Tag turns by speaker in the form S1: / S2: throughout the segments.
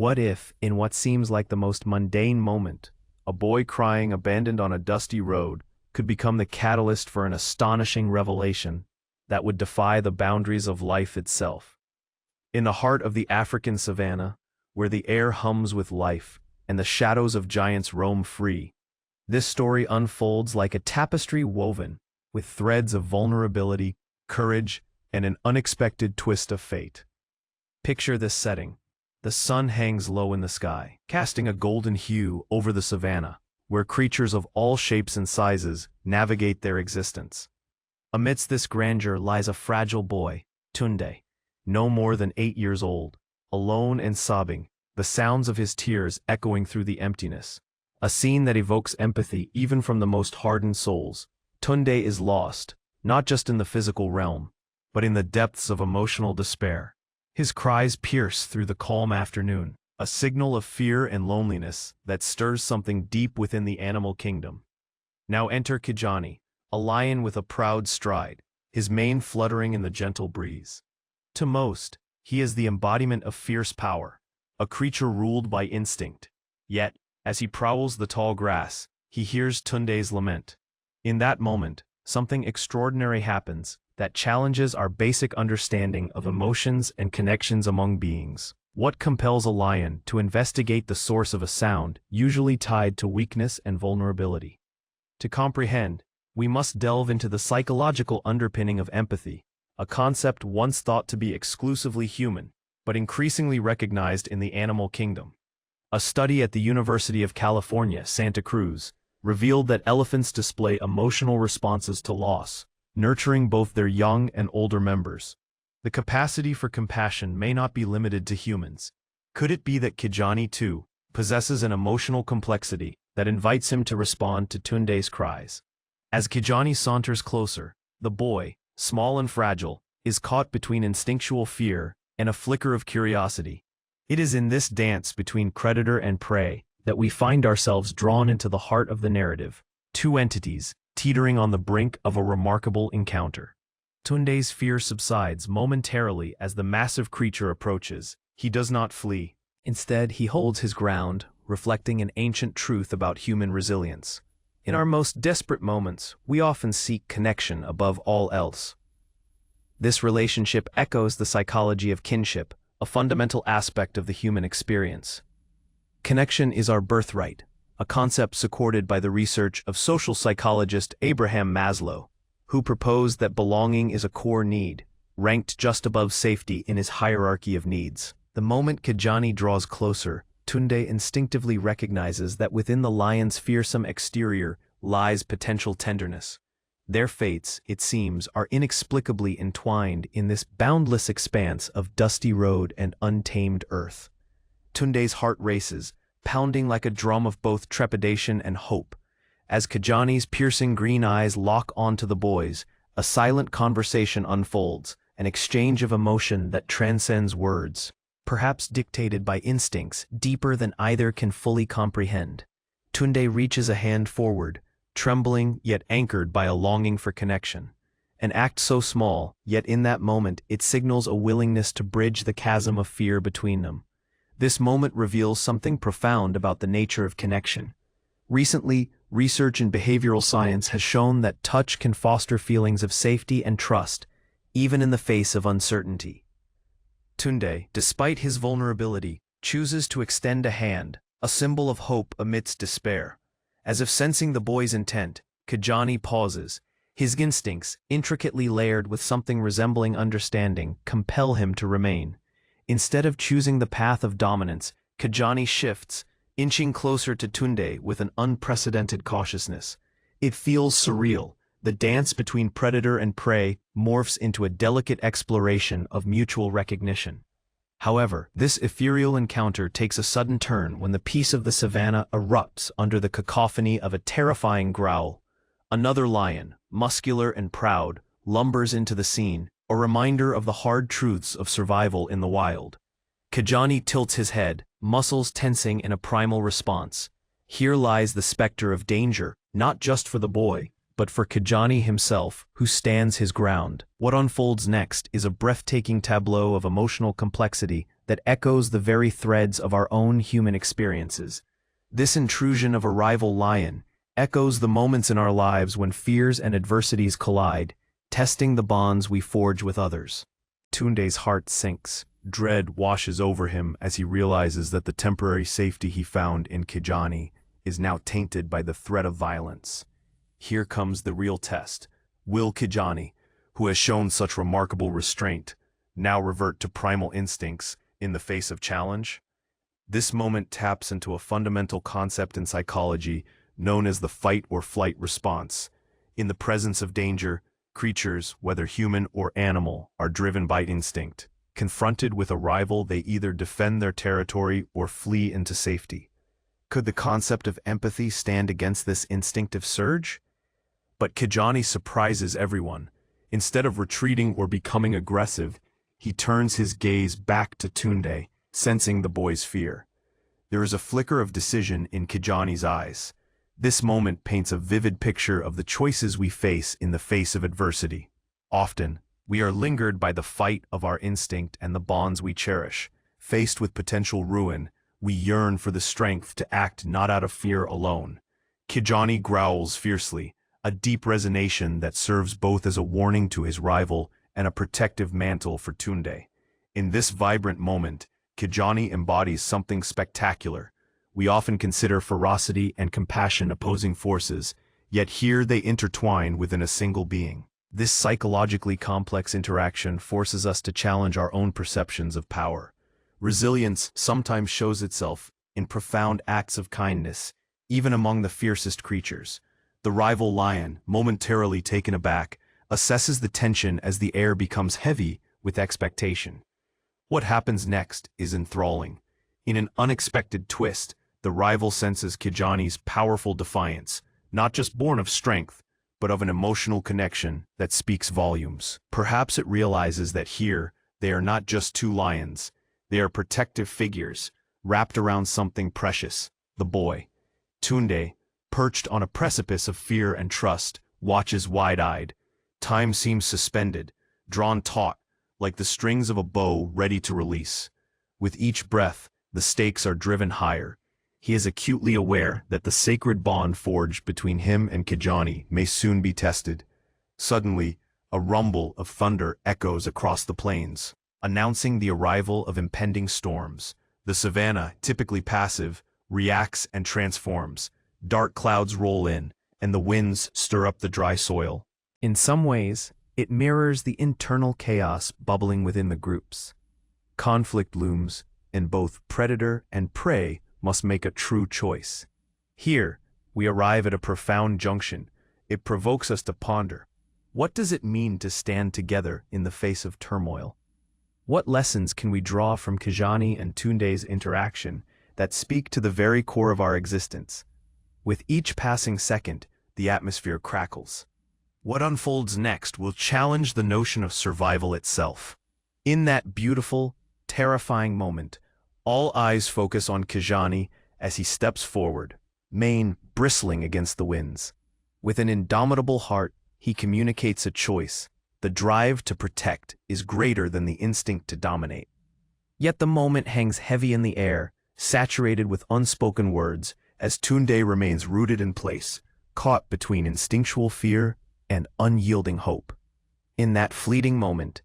S1: What if, in what seems like the most mundane moment, a boy crying abandoned on a dusty road could become the catalyst for an astonishing revelation that would defy the boundaries of life itself? In the heart of the African savanna, where the air hums with life and the shadows of giants roam free, this story unfolds like a tapestry woven with threads of vulnerability, courage, and an unexpected twist of fate. Picture this setting. The sun hangs low in the sky, casting a golden hue over the savanna, where creatures of all shapes and sizes navigate their existence. Amidst this grandeur lies a fragile boy, Tunde, no more than 8 years old, alone and sobbing, the sounds of his tears echoing through the emptiness. A scene that evokes empathy even from the most hardened souls. Tunde is lost, not just in the physical realm, but in the depths of emotional despair. His cries pierce through the calm afternoon, a signal of fear and loneliness that stirs something deep within the animal kingdom. Now enter Kijani, a lion with a proud stride, his mane fluttering in the gentle breeze. To most, he is the embodiment of fierce power, a creature ruled by instinct. Yet, as he prowls the tall grass, he hears Tunde's lament. In that moment, something extraordinary happens that challenges our basic understanding of emotions and connections among beings. What compels a lion to investigate the source of a sound usually tied to weakness and vulnerability? To comprehend, we must delve into the psychological underpinning of empathy, a concept once thought to be exclusively human, but increasingly recognized in the animal kingdom. A study at the University of California, Santa Cruz, revealed that elephants display emotional responses to loss, nurturing both their young and older members. The capacity for compassion may not be limited to humans. Could it be that Kijani, too, possesses an emotional complexity that invites him to respond to Tunde's cries? As Kijani saunters closer, the boy, small and fragile, is caught between instinctual fear and a flicker of curiosity. It is in this dance between predator and prey that we find ourselves drawn into the heart of the narrative, two entities teetering on the brink of a remarkable encounter. Tunde's fear subsides momentarily as the massive creature approaches. He does not flee. Instead, he holds his ground, reflecting an ancient truth about human resilience. In our most desperate moments, we often seek connection above all else. This relationship echoes the psychology of kinship, a fundamental aspect of the human experience. Connection is our birthright, a concept supported by the research of social psychologist Abraham Maslow, who proposed that belonging is a core need, ranked just above safety in his hierarchy of needs. The moment Kijani draws closer, Tunde instinctively recognizes that within the lion's fearsome exterior lies potential tenderness. Their fates, it seems, are inexplicably entwined in this boundless expanse of dusty road and untamed earth. Tunde's heart races, pounding like a drum of both trepidation and hope. As Kijani's piercing green eyes lock onto the boy's, a silent conversation unfolds, an exchange of emotion that transcends words, perhaps dictated by instincts deeper than either can fully comprehend. Tunde reaches a hand forward, trembling yet anchored by a longing for connection. An act so small, yet in that moment it signals a willingness to bridge the chasm of fear between them. This moment reveals something profound about the nature of connection. Recently, research in behavioral science has shown that touch can foster feelings of safety and trust, even in the face of uncertainty. Tunde, despite his vulnerability, chooses to extend a hand, a symbol of hope amidst despair. As if sensing the boy's intent, Kijani pauses. His instincts, intricately layered with something resembling understanding, compel him to remain. Instead of choosing the path of dominance, Kijani shifts, inching closer to Tunde with an unprecedented cautiousness. It feels surreal. The dance between predator and prey morphs into a delicate exploration of mutual recognition. However, this ethereal encounter takes a sudden turn when the peace of the savanna erupts under the cacophony of a terrifying growl. Another lion, muscular and proud, lumbers into the scene, a reminder of the hard truths of survival in the wild. Kijani tilts his head, muscles tensing in a primal response. Here lies the specter of danger, not just for the boy, but for Kijani himself, who stands his ground. What unfolds next is a breathtaking tableau of emotional complexity that echoes the very threads of our own human experiences. This intrusion of a rival lion echoes the moments in our lives when fears and adversities collide, testing the bonds we forge with others. Tunde's heart sinks. Dread washes over him as he realizes that the temporary safety he found in Kijani is now tainted by the threat of violence. Here comes the real test. Will Kijani, who has shown such remarkable restraint, now revert to primal instincts in the face of challenge? This moment taps into a fundamental concept in psychology known as the fight or flight response. In the presence of danger, creatures, whether human or animal, are driven by instinct. Confronted with a rival, they either defend their territory or flee into safety. Could the concept of empathy stand against this instinctive surge? But Kijani surprises everyone. Instead of retreating or becoming aggressive, he turns his gaze back to Tunde, sensing the boy's fear. There is a flicker of decision in Kijani's eyes. This moment paints a vivid picture of the choices we face in the face of adversity. Often, we are lingered by the fight of our instinct and the bonds we cherish. Faced with potential ruin, we yearn for the strength to act not out of fear alone. Kijani growls fiercely, a deep resonation that serves both as a warning to his rival and a protective mantle for Tunde. In this vibrant moment, Kijani embodies something spectacular. We often consider ferocity and compassion opposing forces, yet here they intertwine within a single being. This psychologically complex interaction forces us to challenge our own perceptions of power. Resilience sometimes shows itself in profound acts of kindness, even among the fiercest creatures. The rival lion, momentarily taken aback, assesses the tension as the air becomes heavy with expectation. What happens next is enthralling. In an unexpected twist, the rival senses Kijani's powerful defiance, not just born of strength, but of an emotional connection that speaks volumes. Perhaps it realizes that here, they are not just two lions. They are protective figures, wrapped around something precious, the boy. Tunde, perched on a precipice of fear and trust, watches wide-eyed. Time seems suspended, drawn taut, like the strings of a bow ready to release. With each breath, the stakes are driven higher. He is acutely aware that the sacred bond forged between him and Kijani may soon be tested. Suddenly, a rumble of thunder echoes across the plains, announcing the arrival of impending storms. The savanna, typically passive, reacts and transforms. Dark clouds roll in, and the winds stir up the dry soil. In some ways, it mirrors the internal chaos bubbling within the groups. Conflict looms, and both predator and prey must make a true choice. Here, we arrive at a profound junction. It provokes us to ponder. What does it mean to stand together in the face of turmoil? What lessons can we draw from Kijani and Tunde's interaction that speak to the very core of our existence? With each passing second, the atmosphere crackles. What unfolds next will challenge the notion of survival itself. In that beautiful, terrifying moment, all eyes focus on Kijani as he steps forward, mane bristling against the winds. With an indomitable heart, he communicates a choice. The drive to protect is greater than the instinct to dominate. Yet the moment hangs heavy in the air, saturated with unspoken words, as Tunde remains rooted in place, caught between instinctual fear and unyielding hope. In that fleeting moment,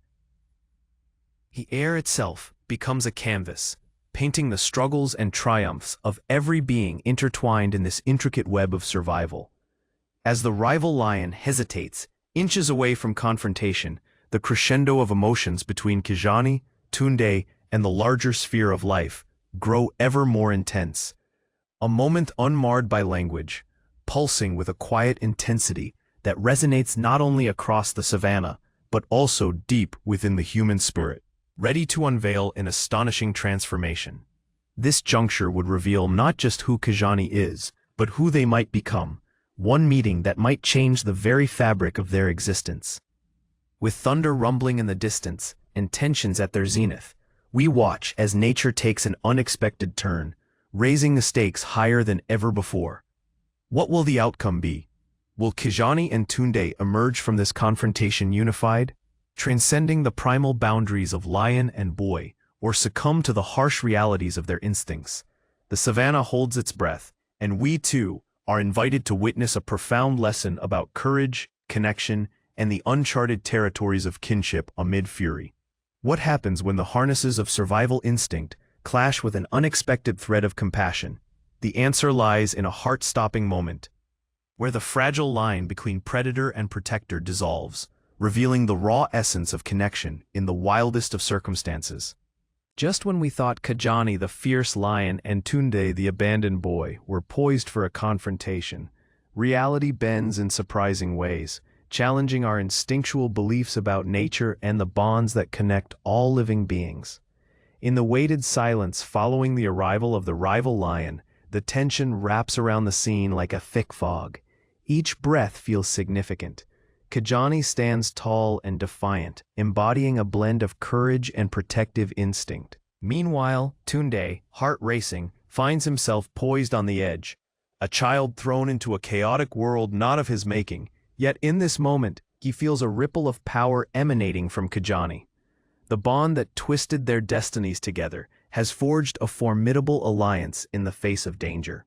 S1: the air itself becomes a canvas, painting the struggles and triumphs of every being intertwined in this intricate web of survival. As the rival lion hesitates, inches away from confrontation, the crescendo of emotions between Kijani, Tunde, and the larger sphere of life grow ever more intense. A moment unmarred by language, pulsing with a quiet intensity that resonates not only across the savanna, but also deep within the human spirit, ready to unveil an astonishing transformation. This juncture would reveal not just who Kijani is, but who they might become, one meeting that might change the very fabric of their existence. With thunder rumbling in the distance and tensions at their zenith, we watch as nature takes an unexpected turn, raising the stakes higher than ever before. What will the outcome be? Will Kijani and Tunde emerge from this confrontation unified, transcending the primal boundaries of lion and boy, or succumb to the harsh realities of their instincts. The savannah holds its breath, and we too are invited to witness a profound lesson about courage, connection, and the uncharted territories of kinship amid fury. What happens when the harnesses of survival instinct clash with an unexpected thread of compassion? The answer lies in a heart-stopping moment, where the fragile line between predator and protector dissolves, revealing the raw essence of connection in the wildest of circumstances. Just when we thought Kijani the fierce lion and Tunde the abandoned boy were poised for a confrontation, reality bends in surprising ways, challenging our instinctual beliefs about nature and the bonds that connect all living beings. In the weighted silence following the arrival of the rival lion, the tension wraps around the scene like a thick fog. Each breath feels significant. Kijani stands tall and defiant, embodying a blend of courage and protective instinct. Meanwhile, Tunde, heart racing, finds himself poised on the edge, a child thrown into a chaotic world not of his making. Yet in this moment, he feels a ripple of power emanating from Kijani. The bond that twisted their destinies together has forged a formidable alliance in the face of danger.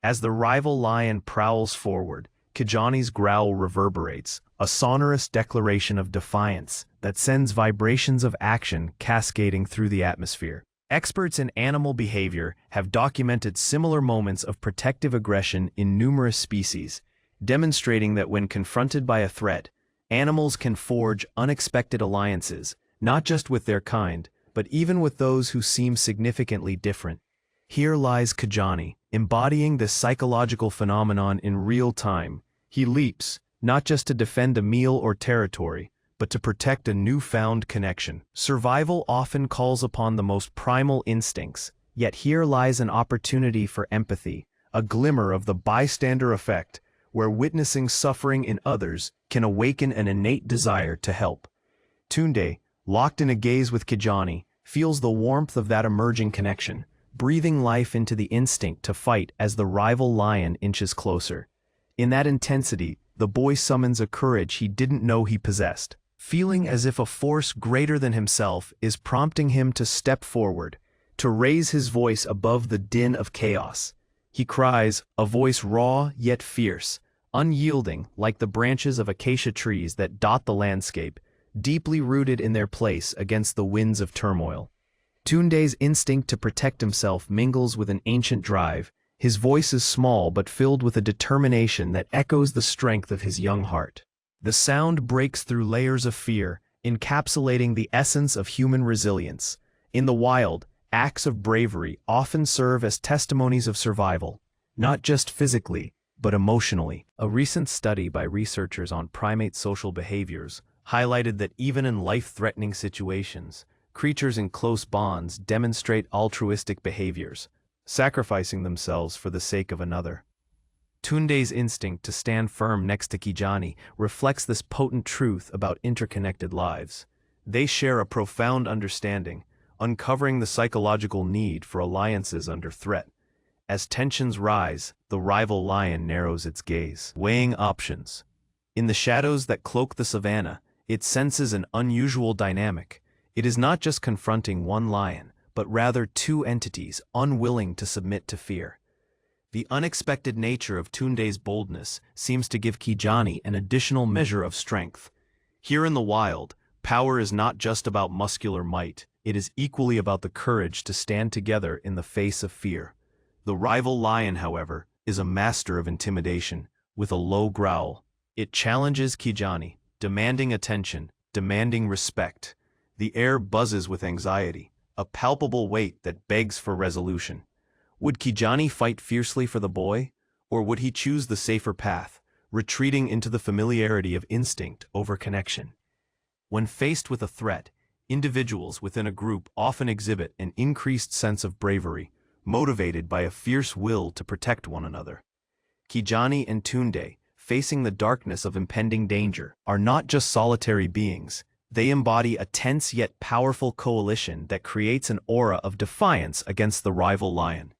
S1: As the rival lion prowls forward, Kijani's growl reverberates, a sonorous declaration of defiance that sends vibrations of action cascading through the atmosphere. Experts in animal behavior have documented similar moments of protective aggression in numerous species, demonstrating that when confronted by a threat, animals can forge unexpected alliances, not just with their kind, but even with those who seem significantly different. Here lies Kijani, embodying this psychological phenomenon in real time. He leaps, not just to defend a meal or territory, but to protect a newfound connection. Survival often calls upon the most primal instincts, yet here lies an opportunity for empathy, a glimmer of the bystander effect, where witnessing suffering in others can awaken an innate desire to help. Tunde, locked in a gaze with Kijani, feels the warmth of that emerging connection, breathing life into the instinct to fight as the rival lion inches closer. In that intensity, the boy summons a courage he didn't know he possessed, feeling as if a force greater than himself is prompting him to step forward, to raise his voice above the din of chaos. He cries, a voice raw yet fierce, unyielding like the branches of acacia trees that dot the landscape, deeply rooted in their place against the winds of turmoil. Tunde's instinct to protect himself mingles with an ancient drive. His voice is small but filled with a determination that echoes the strength of his young heart. The sound breaks through layers of fear, encapsulating the essence of human resilience. In the wild, acts of bravery often serve as testimonies of survival, not just physically, but emotionally. A recent study by researchers on primate social behaviors highlighted that even in life-threatening situations, creatures in close bonds demonstrate altruistic behaviors, sacrificing themselves for the sake of another. Tunde's instinct to stand firm next to Kijani reflects this potent truth about interconnected lives. They share a profound understanding, uncovering the psychological need for alliances under threat. As tensions rise, the rival lion narrows its gaze, weighing options. In the shadows that cloak the savannah, it senses an unusual dynamic. It is not just confronting one lion, but rather two entities unwilling to submit to fear. The unexpected nature of Tunde's boldness seems to give Kijani an additional measure of strength. Here in the wild, power is not just about muscular might, it is equally about the courage to stand together in the face of fear. The rival lion, however, is a master of intimidation, with a low growl. It challenges Kijani, demanding attention, demanding respect. The air buzzes with anxiety, a palpable weight that begs for resolution. Would Kijani fight fiercely for the boy, or would he choose the safer path, retreating into the familiarity of instinct over connection? When faced with a threat, individuals within a group often exhibit an increased sense of bravery, motivated by a fierce will to protect one another. Kijani and Tunde, facing the darkness of impending danger, are not just solitary beings. They embody a tense yet powerful coalition that creates an aura of defiance against the rival lion.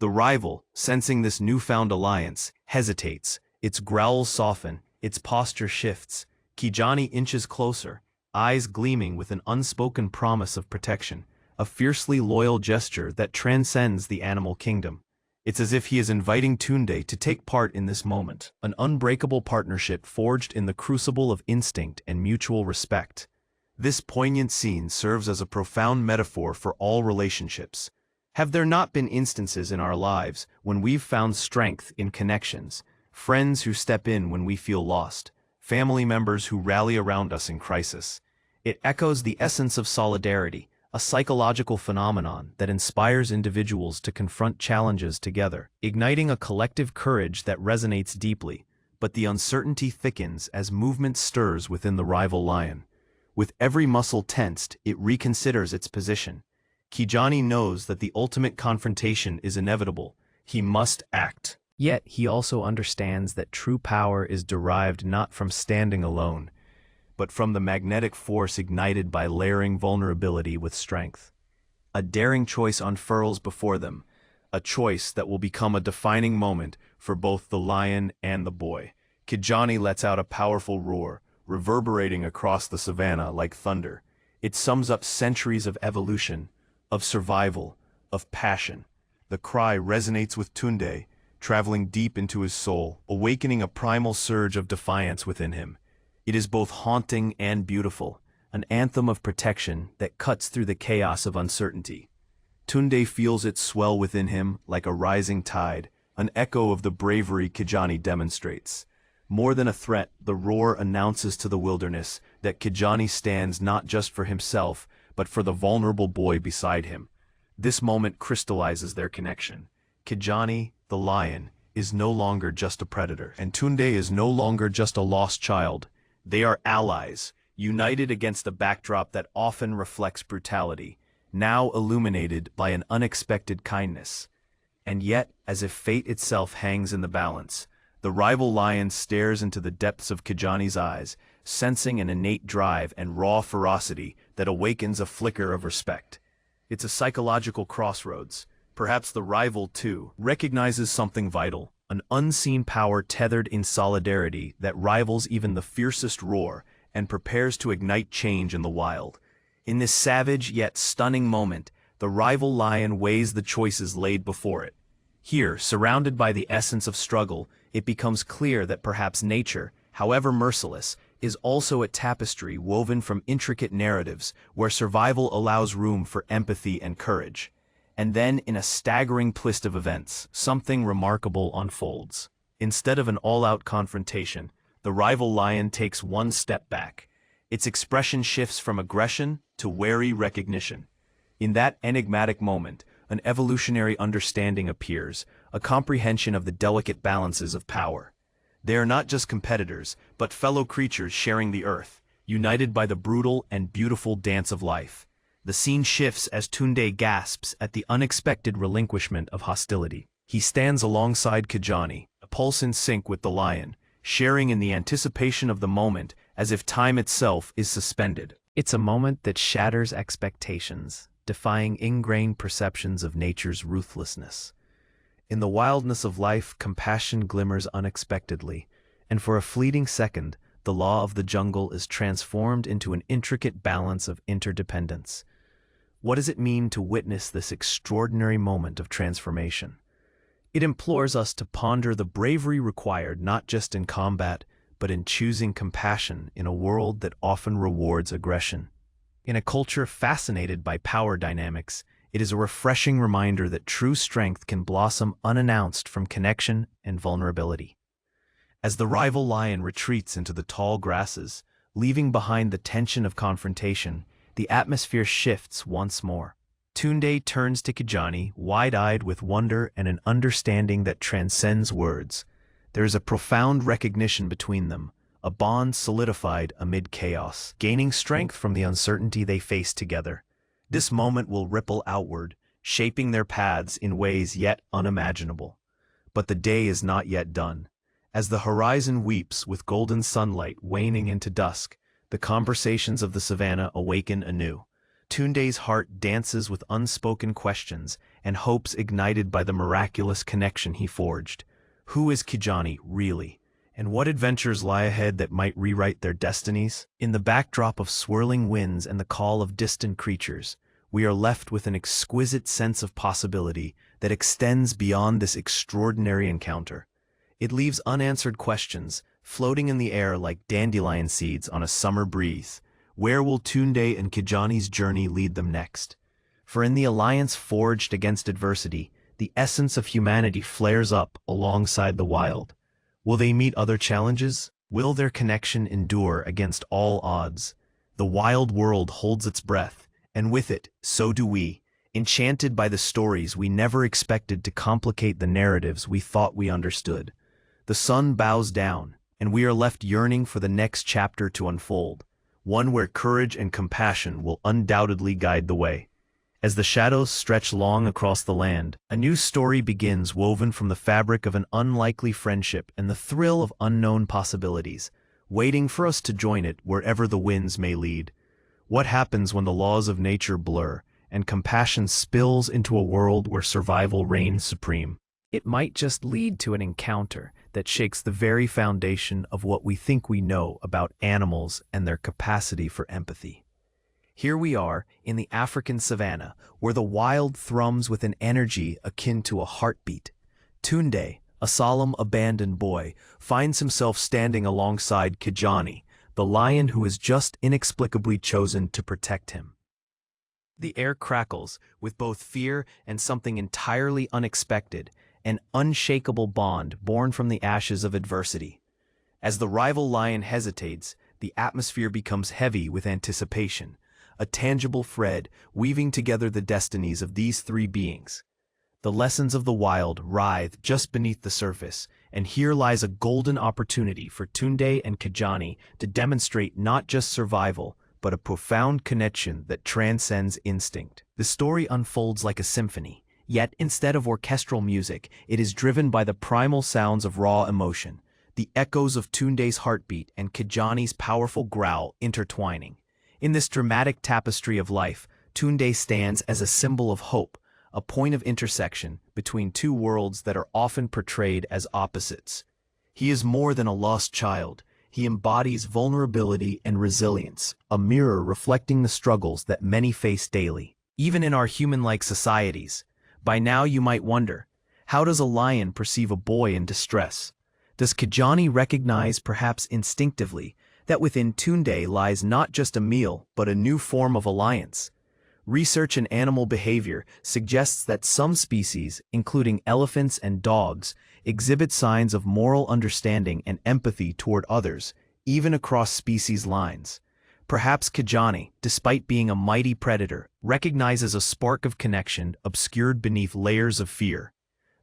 S1: The rival, sensing this newfound alliance, hesitates, its growls soften, its posture shifts. Kijani inches closer, eyes gleaming with an unspoken promise of protection, a fiercely loyal gesture that transcends the animal kingdom. It's as if he is inviting Tunde to take part in this moment, an unbreakable partnership forged in the crucible of instinct and mutual respect. This poignant scene serves as a profound metaphor for all relationships. Have there not been instances in our lives when we've found strength in connections, friends who step in when we feel lost, family members who rally around us in crisis? It echoes the essence of solidarity, a psychological phenomenon that inspires individuals to confront challenges together, igniting a collective courage that resonates deeply. But the uncertainty thickens as movement stirs within the rival lion. With every muscle tensed, it reconsiders its position. Kijani knows that the ultimate confrontation is inevitable. He must act. Yet he also understands that true power is derived not from standing alone, but from the magnetic force ignited by layering vulnerability with strength. A daring choice unfurls before them, a choice that will become a defining moment for both the lion and the boy. Kijani lets out a powerful roar, reverberating across the savannah like thunder. It sums up centuries of evolution, of survival, of passion. The cry resonates with Tunde, traveling deep into his soul, awakening a primal surge of defiance within him. It is both haunting and beautiful, an anthem of protection that cuts through the chaos of uncertainty. Tunde feels it swell within him like a rising tide, an echo of the bravery Kijani demonstrates. More than a threat, the roar announces to the wilderness that Kijani stands not just for himself, but for the vulnerable boy beside him. This moment crystallizes their connection. Kijani, the lion, is no longer just a predator, and Tunde is no longer just a lost child. They are allies, united against a backdrop that often reflects brutality, now illuminated by an unexpected kindness. And yet, as if fate itself hangs in the balance, the rival lion stares into the depths of Kijani's eyes, sensing an innate drive and raw ferocity that awakens a flicker of respect. It's a psychological crossroads. Perhaps the rival, too, recognizes something vital, an unseen power tethered in solidarity that rivals even the fiercest roar and prepares to ignite change in the wild. In this savage yet stunning moment, the rival lion weighs the choices laid before it. Here, surrounded by the essence of struggle, it becomes clear that perhaps nature, however merciless, is also a tapestry woven from intricate narratives where survival allows room for empathy and courage. And then, in a staggering twist of events, something remarkable unfolds. Instead of an all-out confrontation, the rival lion takes one step back. Its expression shifts from aggression to wary recognition. In that enigmatic moment, an evolutionary understanding appears, a comprehension of the delicate balances of power. They are not just competitors, but fellow creatures sharing the earth, united by the brutal and beautiful dance of life. The scene shifts as Tunde gasps at the unexpected relinquishment of hostility. He stands alongside Kijani, a pulse in sync with the lion, sharing in the anticipation of the moment as if time itself is suspended. It's a moment that shatters expectations, defying ingrained perceptions of nature's ruthlessness. In the wildness of life, compassion glimmers unexpectedly, and for a fleeting second, the law of the jungle is transformed into an intricate balance of interdependence. What does it mean to witness this extraordinary moment of transformation? It implores us to ponder the bravery required not just in combat, but in choosing compassion in a world that often rewards aggression. In a culture fascinated by power dynamics, it is a refreshing reminder that true strength can blossom unannounced from connection and vulnerability. As the rival lion retreats into the tall grasses, leaving behind the tension of confrontation, the atmosphere shifts once more. Tunde turns to Kijani, wide-eyed with wonder and an understanding that transcends words. There is a profound recognition between them, a bond solidified amid chaos, gaining strength from the uncertainty they face together. This moment will ripple outward, shaping their paths in ways yet unimaginable. But the day is not yet done. As the horizon weeps with golden sunlight waning into dusk, the conversations of the savannah awaken anew. Tunde's heart dances with unspoken questions and hopes ignited by the miraculous connection he forged. Who is Kijani, really? And what adventures lie ahead that might rewrite their destinies? In the backdrop of swirling winds and the call of distant creatures, we are left with an exquisite sense of possibility that extends beyond this extraordinary encounter. It leaves unanswered questions, floating in the air like dandelion seeds on a summer breeze. Where will Tunde and Kijani's journey lead them next? For in the alliance forged against adversity, the essence of humanity flares up alongside the wild. Will they meet other challenges? Will their connection endure against all odds? The wild world holds its breath, and with it, so do we, enchanted by the stories we never expected to complicate the narratives we thought we understood. The sun bows down, and we are left yearning for the next chapter to unfold, one where courage and compassion will undoubtedly guide the way. As the shadows stretch long across the land, a new story begins woven from the fabric of an unlikely friendship and the thrill of unknown possibilities, waiting for us to join it wherever the winds may lead. What happens when the laws of nature blur, and compassion spills into a world where survival reigns supreme? It might just lead to an encounter that shakes the very foundation of what we think we know about animals and their capacity for empathy. Here we are in the African savanna, where the wild thrums with an energy akin to a heartbeat. Tunde, a solemn, abandoned boy, finds himself standing alongside Kijani, the lion who has just inexplicably chosen to protect him. The air crackles with both fear and something entirely unexpected, an unshakable bond born from the ashes of adversity. As the rival lion hesitates, the atmosphere becomes heavy with anticipation, a tangible thread weaving together the destinies of these three beings. The lessons of the wild writhe just beneath the surface, and here lies a golden opportunity for Tunde and Kijani to demonstrate not just survival, but a profound connection that transcends instinct. The story unfolds like a symphony, yet instead of orchestral music, it is driven by the primal sounds of raw emotion, the echoes of Tunde's heartbeat and Kijani's powerful growl intertwining. In this dramatic tapestry of life, Tunde stands as a symbol of hope, a point of intersection between two worlds that are often portrayed as opposites. He is more than a lost child. He embodies vulnerability and resilience, a mirror reflecting the struggles that many face daily, even in our human-like societies. By now you might wonder, how does a lion perceive a boy in distress? Does Kijani recognize, perhaps instinctively, that within Tunde lies not just a meal, but a new form of alliance? Research in animal behavior suggests that some species, including elephants and dogs, exhibit signs of moral understanding and empathy toward others, even across species lines. Perhaps Kijani, despite being a mighty predator, recognizes a spark of connection obscured beneath layers of fear.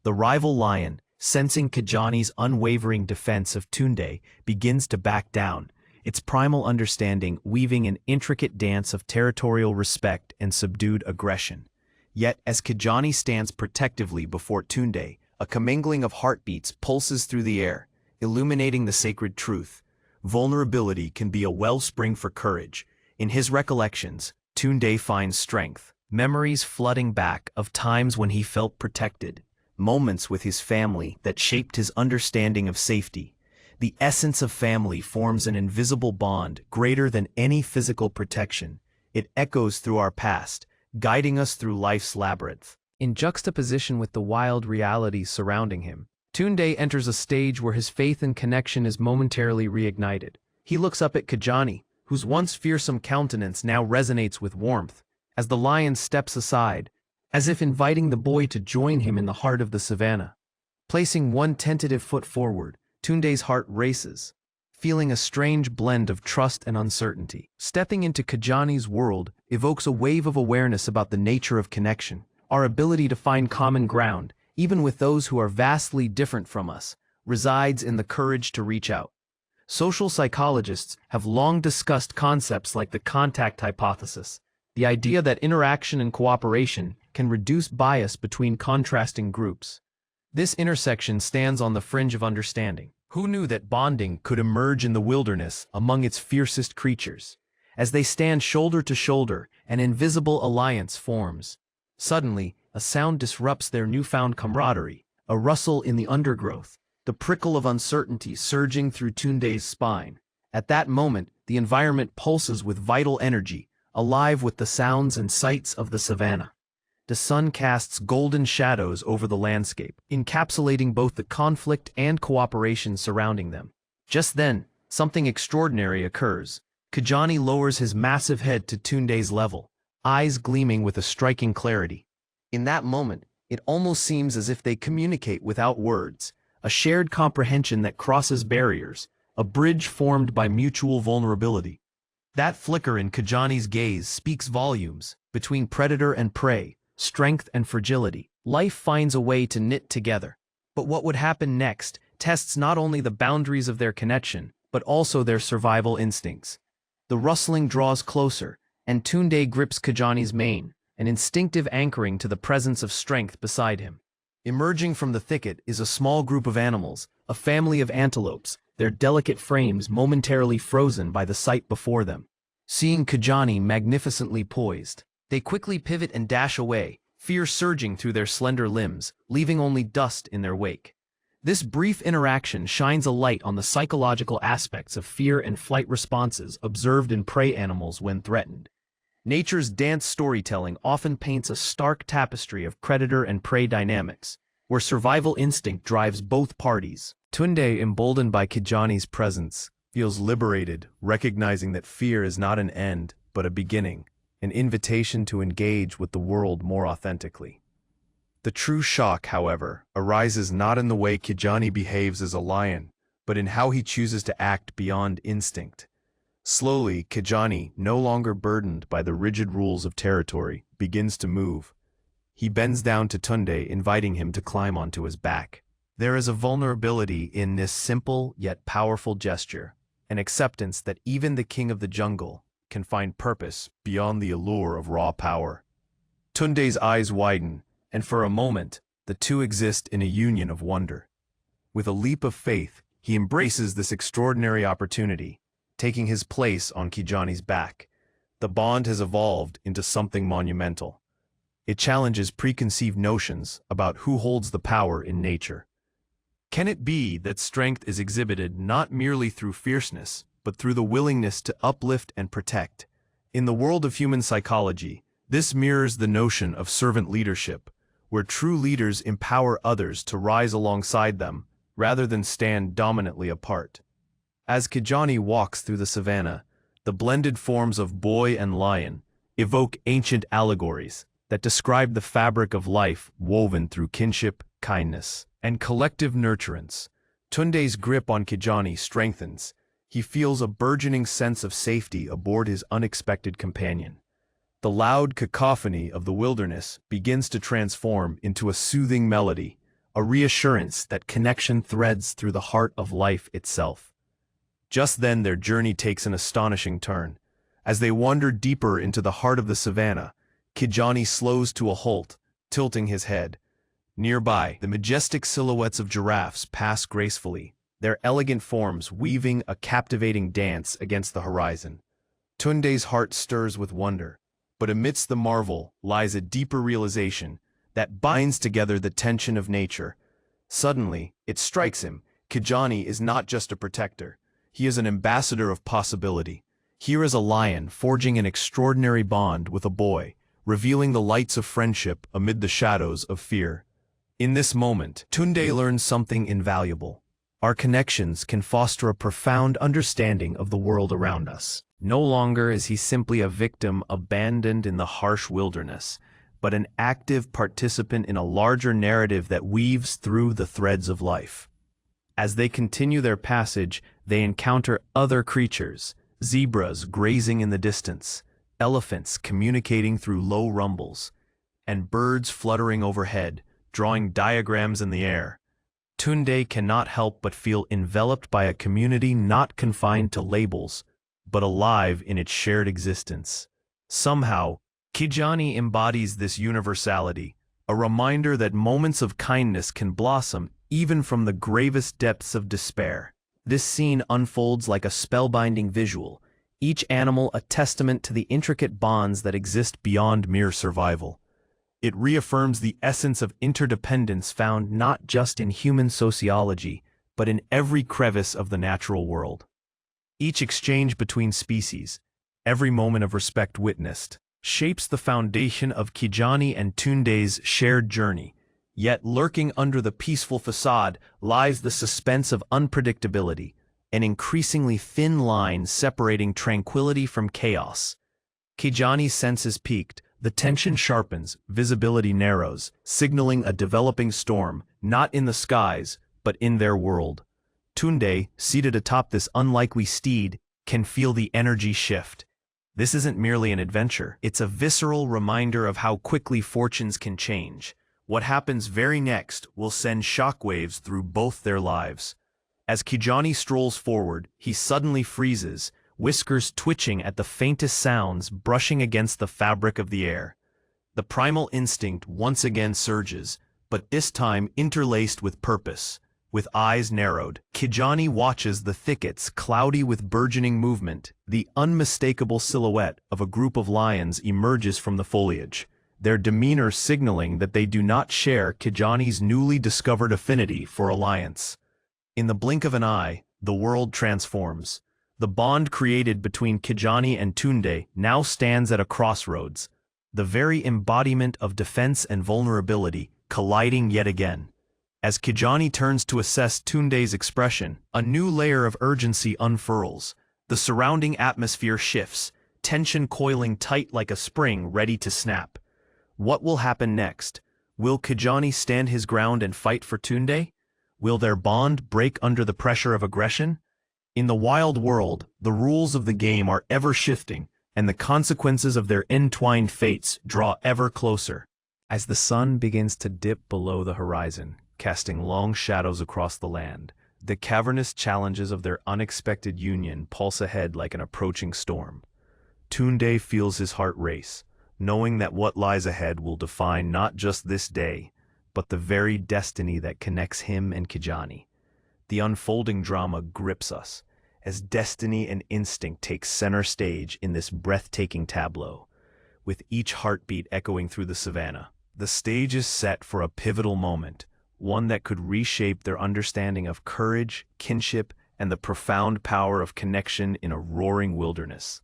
S1: The rival lion, sensing Kijani's unwavering defense of Tunde, begins to back down, its primal understanding weaving an intricate dance of territorial respect and subdued aggression. Yet, as Kijani stands protectively before Tunde, a commingling of heartbeats pulses through the air, illuminating the sacred truth. Vulnerability can be a wellspring for courage. In his recollections, Tunde finds strength, memories flooding back of times when he felt protected, moments with his family that shaped his understanding of safety. The essence of family forms an invisible bond greater than any physical protection. It echoes through our past, guiding us through life's labyrinth. In juxtaposition with the wild realities surrounding him, Tunde enters a stage where his faith and connection is momentarily reignited. He looks up at Kijani, whose once fearsome countenance now resonates with warmth, as the lion steps aside, as if inviting the boy to join him in the heart of the savannah. Placing one tentative foot forward, Tunde's heart races, feeling a strange blend of trust and uncertainty. Stepping into Kijani's world evokes a wave of awareness about the nature of connection, our ability to find common ground, even with those who are vastly different from us, resides in the courage to reach out. Social psychologists have long discussed concepts like the contact hypothesis, the idea that interaction and cooperation can reduce bias between contrasting groups. This intersection stands on the fringe of understanding. Who knew that bonding could emerge in the wilderness among its fiercest creatures? As they stand shoulder to shoulder, an invisible alliance forms. Suddenly, a sound disrupts their newfound camaraderie, a rustle in the undergrowth, the prickle of uncertainty surging through Tunde's spine. At that moment, the environment pulses with vital energy, alive with the sounds and sights of the savanna. The sun casts golden shadows over the landscape, encapsulating both the conflict and cooperation surrounding them. Just then, something extraordinary occurs. Kijani lowers his massive head to Tunde's level, eyes gleaming with a striking clarity. In that moment, it almost seems as if they communicate without words, a shared comprehension that crosses barriers, a bridge formed by mutual vulnerability. That flicker in Kijani's gaze speaks volumes. Between predator and prey, strength and fragility, life finds a way to knit together. But what would happen next tests not only the boundaries of their connection, but also their survival instincts. The rustling draws closer, and Tunde grips Kijani's mane, an instinctive anchoring to the presence of strength beside him. Emerging from the thicket is a small group of animals, a family of antelopes, their delicate frames momentarily frozen by the sight before them. Seeing Kijani magnificently poised, they quickly pivot and dash away, fear surging through their slender limbs, leaving only dust in their wake. This brief interaction shines a light on the psychological aspects of fear and flight responses observed in prey animals when threatened. Nature's dance storytelling often paints a stark tapestry of predator and prey dynamics, where survival instinct drives both parties. Tunde, emboldened by Kijani's presence, feels liberated, recognizing that fear is not an end, but a beginning, an invitation to engage with the world more authentically. The true shock, however, arises not in the way Kijani behaves as a lion, but in how he chooses to act beyond instinct. Slowly, Kijani, no longer burdened by the rigid rules of territory, begins to move. He bends down to Tunde, inviting him to climb onto his back. There is a vulnerability in this simple yet powerful gesture, an acceptance that even the king of the jungle can find purpose beyond the allure of raw power. Tunde's eyes widen, and for a moment, the two exist in a union of wonder. With a leap of faith, he embraces this extraordinary opportunity, taking his place on Kijani's back. The bond has evolved into something monumental. It challenges preconceived notions about who holds the power in nature. Can it be that strength is exhibited not merely through fierceness, but through the willingness to uplift and protect? In the world of human psychology, this mirrors the notion of servant leadership, where true leaders empower others to rise alongside them, rather than stand dominantly apart. As Kijani walks through the savanna, the blended forms of boy and lion evoke ancient allegories that describe the fabric of life woven through kinship, kindness, and collective nurturance. Tunde's grip on Kijani strengthens. He feels a burgeoning sense of safety aboard his unexpected companion. The loud cacophony of the wilderness begins to transform into a soothing melody, a reassurance that connection threads through the heart of life itself. Just then their journey takes an astonishing turn. As they wander deeper into the heart of the savanna, Kijani slows to a halt, tilting his head. Nearby, the majestic silhouettes of giraffes pass gracefully, their elegant forms weaving a captivating dance against the horizon. Tunde's heart stirs with wonder, but amidst the marvel lies a deeper realization that binds together the tension of nature. Suddenly, it strikes him, Kijani is not just a protector, he is an ambassador of possibility. Here is a lion forging an extraordinary bond with a boy, revealing the lights of friendship amid the shadows of fear. In this moment, Tunde learns something invaluable. Our connections can foster a profound understanding of the world around us. No longer is he simply a victim abandoned in the harsh wilderness, but an active participant in a larger narrative that weaves through the threads of life. As they continue their passage, they encounter other creatures, zebras grazing in the distance, elephants communicating through low rumbles, and birds fluttering overhead, drawing diagrams in the air. Tunde cannot help but feel enveloped by a community not confined to labels, but alive in its shared existence. Somehow, Kijani embodies this universality, a reminder that moments of kindness can blossom even from the gravest depths of despair. This scene unfolds like a spellbinding visual, each animal a testament to the intricate bonds that exist beyond mere survival. It reaffirms the essence of interdependence found not just in human sociology, but in every crevice of the natural world. Each exchange between species, Every moment of respect witnessed shapes the foundation of Kijani and Tunde's shared journey. Yet lurking under the peaceful facade lies the suspense of unpredictability, an increasingly thin line separating tranquility from chaos. Kijani's senses peaked, the tension sharpens, visibility narrows, signaling a developing storm, not in the skies, but in their world. Tunde, seated atop this unlikely steed, can feel the energy shift. This isn't merely an adventure, it's a visceral reminder of how quickly fortunes can change. What happens very next will send shockwaves through both their lives. As Kijani strolls forward, he suddenly freezes, whiskers twitching at the faintest sounds brushing against the fabric of the air. The primal instinct once again surges, but this time interlaced with purpose. With eyes narrowed, Kijani watches the thickets cloudy with burgeoning movement. The unmistakable silhouette of a group of lions emerges from the foliage, their demeanor signaling that they do not share Kijani's newly discovered affinity for alliance. In the blink of an eye, the world transforms. The bond created between Kijani and Tunde now stands at a crossroads, the very embodiment of defense and vulnerability colliding yet again. As Kijani turns to assess Tunde's expression, a new layer of urgency unfurls. The surrounding atmosphere shifts, tension coiling tight like a spring ready to snap. What will happen next? Will Kijani stand his ground and fight for Tunde? Will their bond break under the pressure of aggression? In the wild world, the rules of the game are ever shifting, and the consequences of their entwined fates draw ever closer. As the sun begins to dip below the horizon, casting long shadows across the land, the cavernous challenges of their unexpected union pulse ahead like an approaching storm. Tunde feels his heart race, knowing that what lies ahead will define not just this day, but the very destiny that connects him and Kijani. The unfolding drama grips us, as destiny and instinct take center stage in this breathtaking tableau. With each heartbeat echoing through the savannah, the stage is set for a pivotal moment, one that could reshape their understanding of courage, kinship, and the profound power of connection in a roaring wilderness.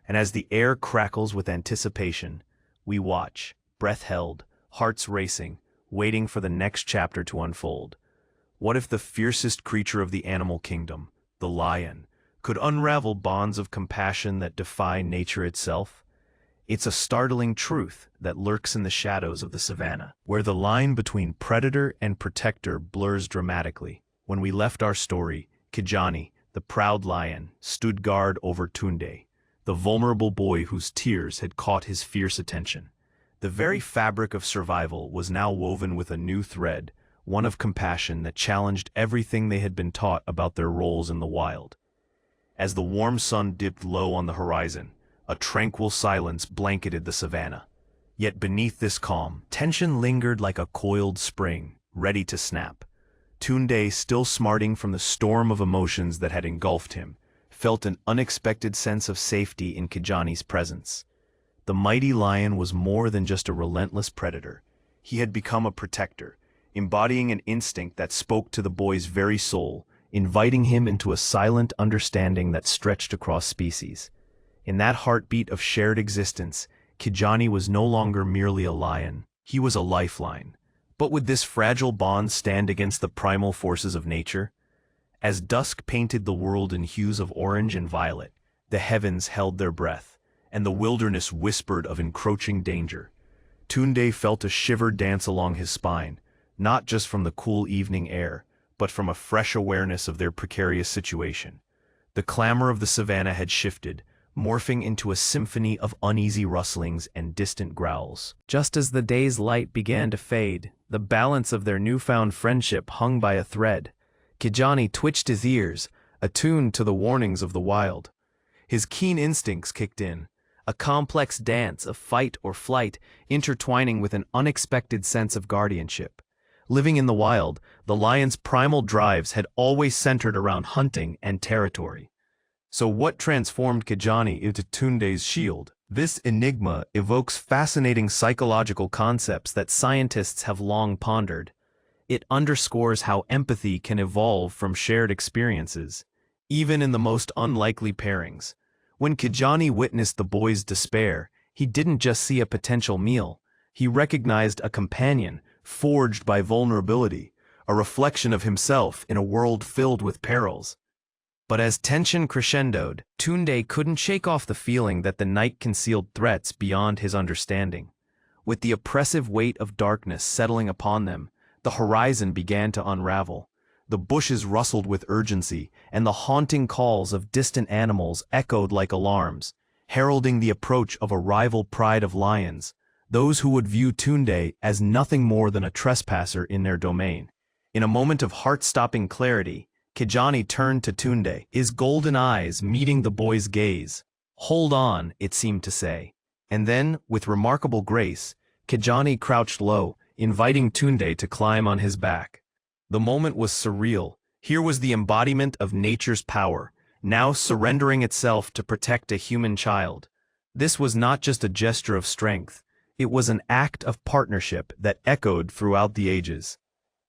S1: And as the air crackles with anticipation, we watch, breath held, hearts racing, waiting for the next chapter to unfold. What if the fiercest creature of the animal kingdom, the lion, could unravel bonds of compassion that defy nature itself? It's a startling truth that lurks in the shadows of the savannah, where the line between predator and protector blurs dramatically. When we left our story, Kijani, the proud lion, stood guard over Tunde, the vulnerable boy whose tears had caught his fierce attention. The very fabric of survival was now woven with a new thread, one of compassion that challenged everything they had been taught about their roles in the wild. As the warm sun dipped low on the horizon, a tranquil silence blanketed the savannah. Yet beneath this calm, tension lingered like a coiled spring, ready to snap. Tunde, still smarting from the storm of emotions that had engulfed him, felt an unexpected sense of safety in Kijani's presence. The mighty lion was more than just a relentless predator. He had become a protector, embodying an instinct that spoke to the boy's very soul, inviting him into a silent understanding that stretched across species. In that heartbeat of shared existence, Kijani was no longer merely a lion, he was a lifeline. But would this fragile bond stand against the primal forces of nature? As dusk painted the world in hues of orange and violet, the heavens held their breath, and the wilderness whispered of encroaching danger. Tunde felt a shiver dance along his spine, not just from the cool evening air, but from a fresh awareness of their precarious situation. The clamor of the savannah had shifted, morphing into a symphony of uneasy rustlings and distant growls. Just as the day's light began to fade, the balance of their newfound friendship hung by a thread. Kijani twitched his ears, attuned to the warnings of the wild. His keen instincts kicked in, a complex dance of fight or flight intertwining with an unexpected sense of guardianship. Living in the wild, the lion's primal drives had always centered around hunting and territory. So what transformed Kijani into Tunde's shield? This enigma evokes fascinating psychological concepts that scientists have long pondered. It underscores how empathy can evolve from shared experiences, even in the most unlikely pairings. When Kijani witnessed the boy's despair, he didn't just see a potential meal. He recognized a companion, forged by vulnerability, a reflection of himself in a world filled with perils. But as tension crescendoed, Tunde couldn't shake off the feeling that the night concealed threats beyond his understanding. With the oppressive weight of darkness settling upon them, the horizon began to unravel. The bushes rustled with urgency, and the haunting calls of distant animals echoed like alarms, heralding the approach of a rival pride of lions, those who would view Tunde as nothing more than a trespasser in their domain. In a moment of heart-stopping clarity, Kijani turned to Tunde, his golden eyes meeting the boy's gaze. "Hold on," it seemed to say. And then, with remarkable grace, Kijani crouched low, inviting Tunde to climb on his back. The moment was surreal. Here was the embodiment of nature's power, now surrendering itself to protect a human child. This was not just a gesture of strength. It was an act of partnership that echoed throughout the ages.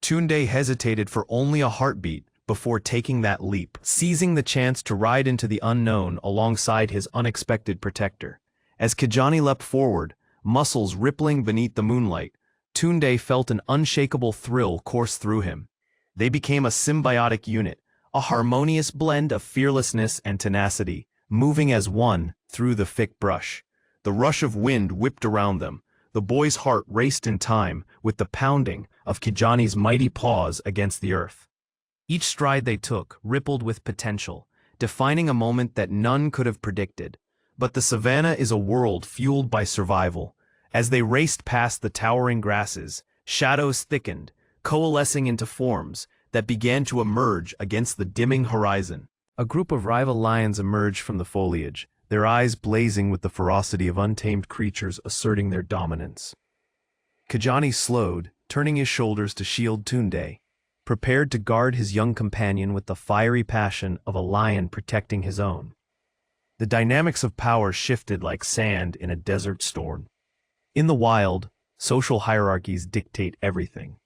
S1: Tunde hesitated for only a heartbeat before taking that leap, seizing the chance to ride into the unknown alongside his unexpected protector. As Kijani leapt forward, muscles rippling beneath the moonlight, Tunde felt an unshakable thrill course through him. They became a symbiotic unit, a harmonious blend of fearlessness and tenacity, moving as one through the thick brush. The rush of wind whipped around them. The boy's heart raced in time with the pounding of Kijani's mighty paws against the earth. Each stride they took rippled with potential, defining a moment that none could have predicted. But the savannah is a world fueled by survival. As they raced past the towering grasses, shadows thickened, coalescing into forms that began to emerge against the dimming horizon. A group of rival lions emerged from the foliage, their eyes blazing with the ferocity of untamed creatures asserting their dominance. Kijani slowed, turning his shoulders to shield Tunde, prepared to guard his young companion with the fiery passion of a lion protecting his own. The dynamics of power shifted like sand in a desert storm. In the wild, social hierarchies dictate everything.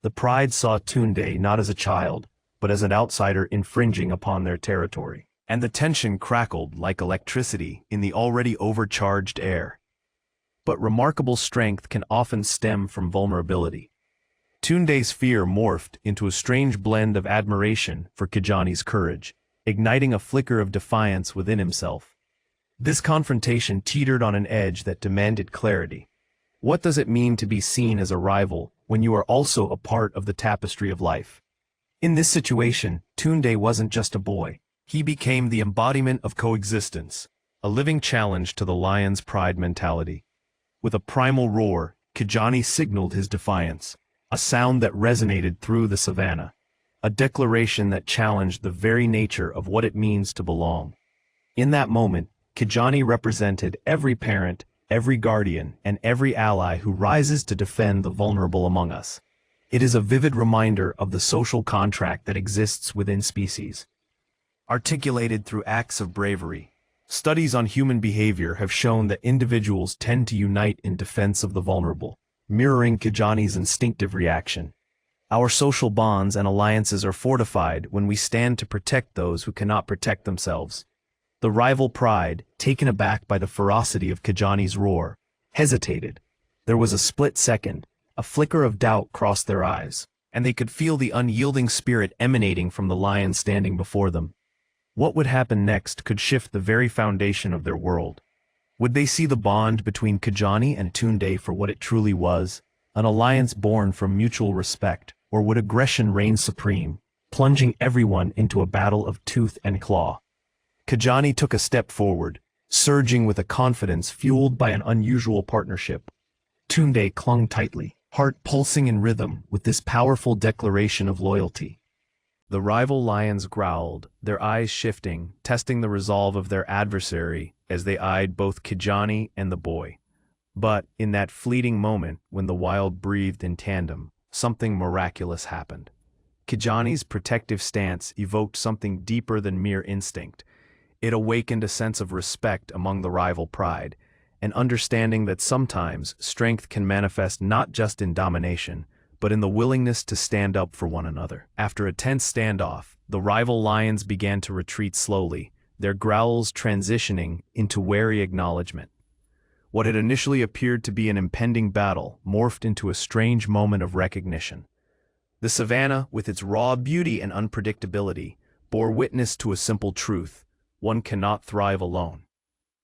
S1: The pride saw Tunde not as a child, but as an outsider infringing upon their territory. And the tension crackled like electricity in the already overcharged air. But remarkable strength can often stem from vulnerability. Tunde's fear morphed into a strange blend of admiration for Kijani's courage, igniting a flicker of defiance within himself. This confrontation teetered on an edge that demanded clarity. What does it mean to be seen as a rival when you are also a part of the tapestry of life? In this situation, Tunde wasn't just a boy. He became the embodiment of coexistence, a living challenge to the lion's pride mentality. With a primal roar, Kijani signaled his defiance, a sound that resonated through the savannah, a declaration that challenged the very nature of what it means to belong. In that moment, Kijani represented every parent, every guardian, and every ally who rises to defend the vulnerable among us. It is a vivid reminder of the social contract that exists within species, articulated through acts of bravery. Studies on human behavior have shown that individuals tend to unite in defense of the vulnerable, mirroring Kijani's instinctive reaction. Our social bonds and alliances are fortified when we stand to protect those who cannot protect themselves. The rival pride, taken aback by the ferocity of Kijani's roar, hesitated. There was a split second, a flicker of doubt crossed their eyes, and they could feel the unyielding spirit emanating from the lion standing before them. What would happen next could shift the very foundation of their world. Would they see the bond between Kijani and Tunde for what it truly was, an alliance born from mutual respect, or would aggression reign supreme, plunging everyone into a battle of tooth and claw? Kijani took a step forward, surging with a confidence fueled by an unusual partnership. Tunde clung tightly, heart pulsing in rhythm with this powerful declaration of loyalty. The rival lions growled, their eyes shifting, testing the resolve of their adversary as they eyed both Kijani and the boy. But, in that fleeting moment when the wild breathed in tandem, something miraculous happened. Kijani's protective stance evoked something deeper than mere instinct. It awakened a sense of respect among the rival pride, an understanding that sometimes strength can manifest not just in domination, but in the willingness to stand up for one another. After a tense standoff, the rival lions began to retreat slowly, their growls transitioning into wary acknowledgement. What had initially appeared to be an impending battle morphed into a strange moment of recognition. The savanna, with its raw beauty and unpredictability, bore witness to a simple truth: one cannot thrive alone.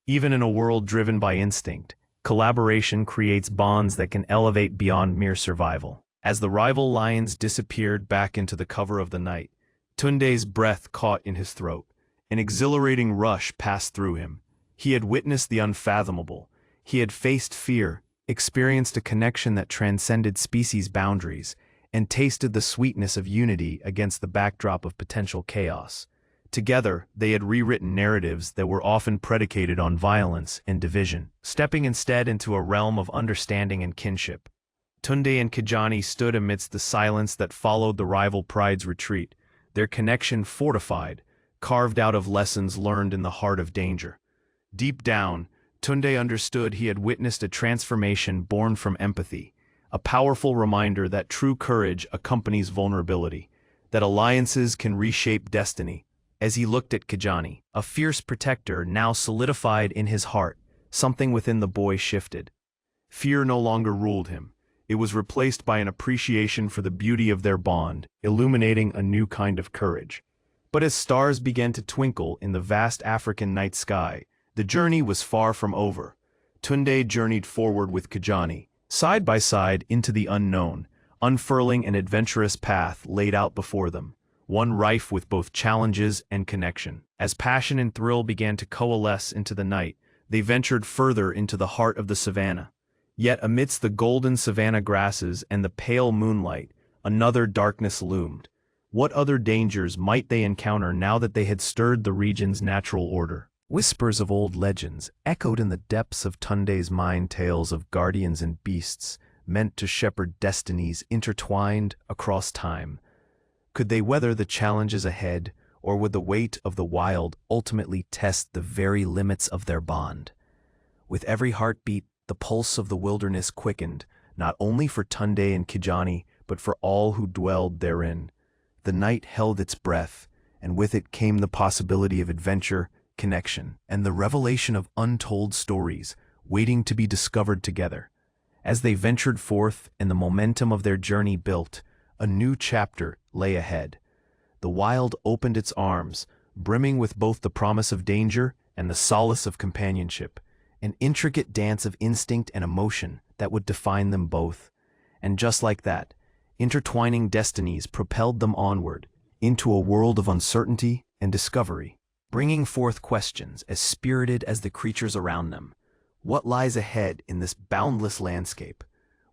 S1: Even in a world driven by instinct, collaboration creates bonds that can elevate beyond mere survival. As the rival lions disappeared back into the cover of the night, Tunde's breath caught in his throat. An exhilarating rush passed through him. He had witnessed the unfathomable. He had faced fear, experienced a connection that transcended species boundaries, and tasted the sweetness of unity against the backdrop of potential chaos. Together, they had rewritten narratives that were often predicated on violence and division, stepping instead into a realm of understanding and kinship. Tunde and Kijani stood amidst the silence that followed the rival pride's retreat, their connection fortified, carved out of lessons learned in the heart of danger. Deep down, Tunde understood he had witnessed a transformation born from empathy, a powerful reminder that true courage accompanies vulnerability, that alliances can reshape destiny. As he looked at Kijani, a fierce protector now solidified in his heart, something within the boy shifted. Fear no longer ruled him. It was replaced by an appreciation for the beauty of their bond, illuminating a new kind of courage. But as stars began to twinkle in the vast African night sky, the journey was far from over. Tunde journeyed forward with Kijani, side by side into the unknown, unfurling an adventurous path laid out before them, one rife with both challenges and connection. As passion and thrill began to coalesce into the night, they ventured further into the heart of the savanna. Yet amidst the golden savanna grasses and the pale moonlight, another darkness loomed. What other dangers might they encounter now that they had stirred the region's natural order? Whispers of old legends echoed in the depths of Tunde's mind, tales of guardians and beasts meant to shepherd destinies intertwined across time. Could they weather the challenges ahead, or would the weight of the wild ultimately test the very limits of their bond? With every heartbeat, the pulse of the wilderness quickened, not only for Tunde and Kijani, but for all who dwelled therein. The night held its breath, and with it came the possibility of adventure, connection, and the revelation of untold stories waiting to be discovered together. As they ventured forth and the momentum of their journey built, a new chapter lay ahead. The wild opened its arms, brimming with both the promise of danger and the solace of companionship, an intricate dance of instinct and emotion that would define them both. And just like that, intertwining destinies propelled them onward into a world of uncertainty and discovery, bringing forth questions as spirited as the creatures around them. What lies ahead in this boundless landscape?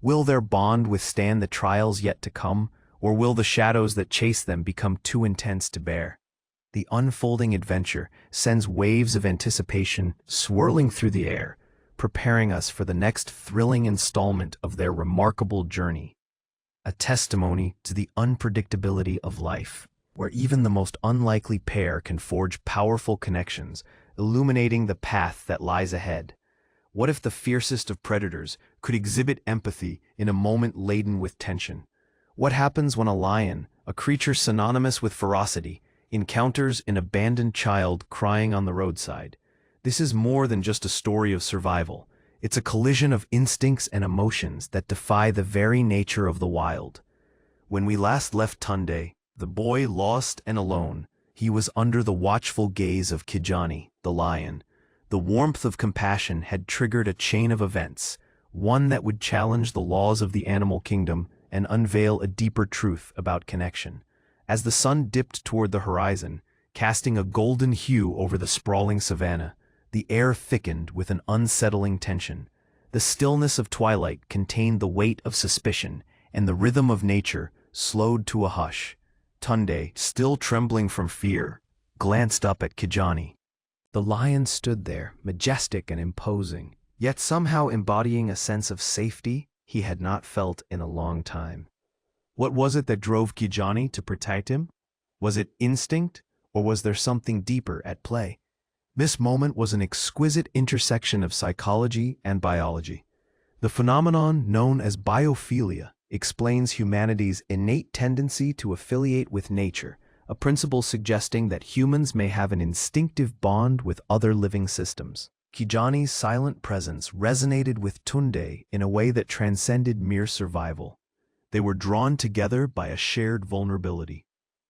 S1: Will their bond withstand the trials yet to come, or will the shadows that chase them become too intense to bear? The unfolding adventure sends waves of anticipation swirling through the air, preparing us for the next thrilling installment of their remarkable journey. A testimony to the unpredictability of life, where even the most unlikely pair can forge powerful connections, illuminating the path that lies ahead. What if the fiercest of predators could exhibit empathy in a moment laden with tension? What happens when a lion, a creature synonymous with ferocity, encounters an abandoned child crying on the roadside? This is more than just a story of survival. It's a collision of instincts and emotions that defy the very nature of the wild. When we last left Tunde, the boy lost and alone, he was under the watchful gaze of Kijani, the lion. The warmth of compassion had triggered a chain of events, one that would challenge the laws of the animal kingdom and unveil a deeper truth about connection. As the sun dipped toward the horizon, casting a golden hue over the sprawling savanna, the air thickened with an unsettling tension. The stillness of twilight contained the weight of suspicion, and the rhythm of nature slowed to a hush. Tunde, still trembling from fear, glanced up at Kijani. The lion stood there, majestic and imposing, yet somehow embodying a sense of safety he had not felt in a long time. What was it that drove Kijani to protect him? Was it instinct, or was there something deeper at play? This moment was an exquisite intersection of psychology and biology. The phenomenon known as biophilia explains humanity's innate tendency to affiliate with nature, a principle suggesting that humans may have an instinctive bond with other living systems. Kijani's silent presence resonated with Tunde in a way that transcended mere survival. They were drawn together by a shared vulnerability.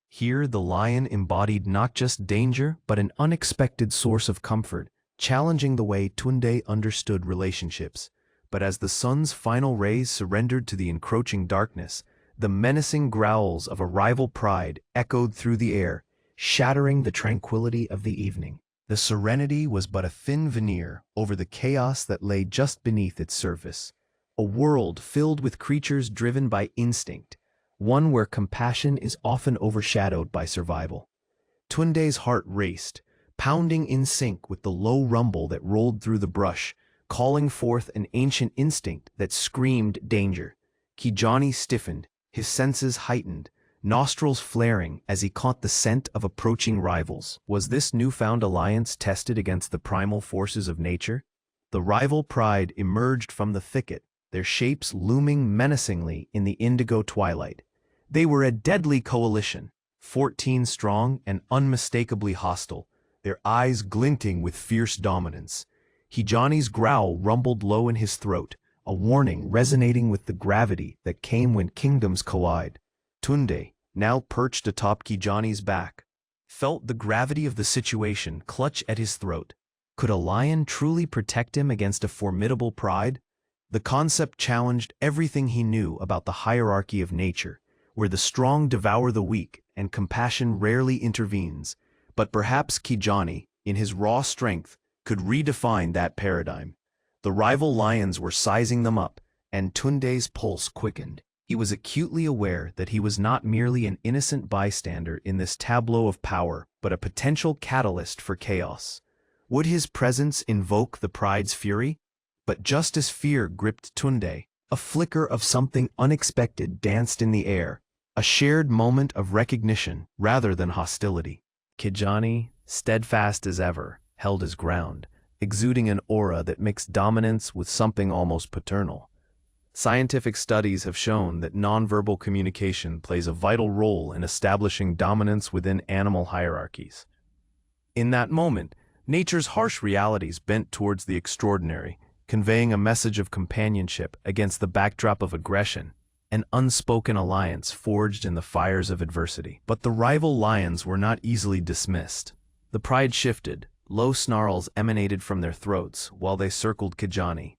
S1: Here, the lion embodied not just danger, but an unexpected source of comfort, challenging the way Tunde understood relationships. But as the sun's final rays surrendered to the encroaching darkness, the menacing growls of a rival pride echoed through the air, shattering the tranquility of the evening. The serenity was but a thin veneer over the chaos that lay just beneath its surface. A world filled with creatures driven by instinct, one where compassion is often overshadowed by survival. Tunde's heart raced, pounding in sync with the low rumble that rolled through the brush, calling forth an ancient instinct that screamed danger. Kijani stiffened, his senses heightened, nostrils flaring as he caught the scent of approaching rivals. Was this newfound alliance tested against the primal forces of nature? The rival pride emerged from the thicket, their shapes looming menacingly in the indigo twilight. They were a deadly coalition, 14 strong and unmistakably hostile, their eyes glinting with fierce dominance. Kijani's growl rumbled low in his throat, a warning resonating with the gravity that came when kingdoms collide. Tunde, now perched atop Kijani's back, felt the gravity of the situation clutch at his throat. Could a lion truly protect him against a formidable pride? The concept challenged everything he knew about the hierarchy of nature, where the strong devour the weak and compassion rarely intervenes. But perhaps Kijani, in his raw strength, could redefine that paradigm. The rival lions were sizing them up, and Tunde's pulse quickened. He was acutely aware that he was not merely an innocent bystander in this tableau of power, but a potential catalyst for chaos. Would his presence invoke the pride's fury? But just as fear gripped Tunde, a flicker of something unexpected danced in the air, a shared moment of recognition rather than hostility. Kijani, steadfast as ever, held his ground, exuding an aura that mixed dominance with something almost paternal. Scientific studies have shown that nonverbal communication plays a vital role in establishing dominance within animal hierarchies. In that moment, nature's harsh realities bent towards the extraordinary, conveying a message of companionship against the backdrop of aggression, an unspoken alliance forged in the fires of adversity. But the rival lions were not easily dismissed. The pride shifted, low snarls emanated from their throats while they circled Kijani,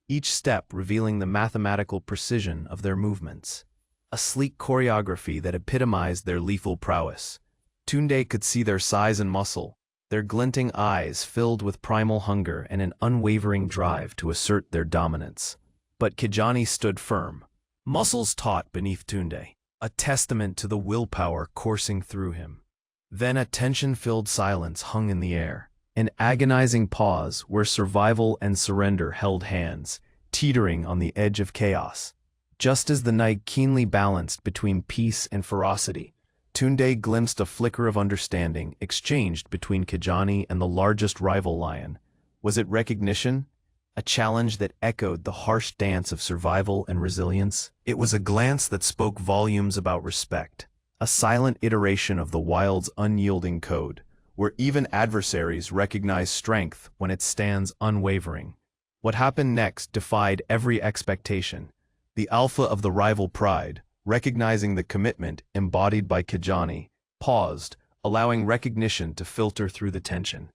S1: each step revealing the mathematical precision of their movements, a sleek choreography that epitomized their lethal prowess. Tunde could see their size and muscle, their glinting eyes filled with primal hunger and an unwavering drive to assert their dominance. But Kijani stood firm, muscles taut beneath Tunde, a testament to the willpower coursing through him. Then a tension-filled silence hung in the air, an agonizing pause where survival and surrender held hands, teetering on the edge of chaos. Just as the night keenly balanced between peace and ferocity, Tunde glimpsed a flicker of understanding exchanged between Kijani and the largest rival lion. Was it recognition? A challenge that echoed the harsh dance of survival and resilience? It was a glance that spoke volumes about respect, a silent iteration of the wild's unyielding code, where even adversaries recognize strength when it stands unwavering. What happened next defied every expectation. The alpha of the rival pride, recognizing the commitment embodied by Kijani, paused, allowing recognition to filter through the tension.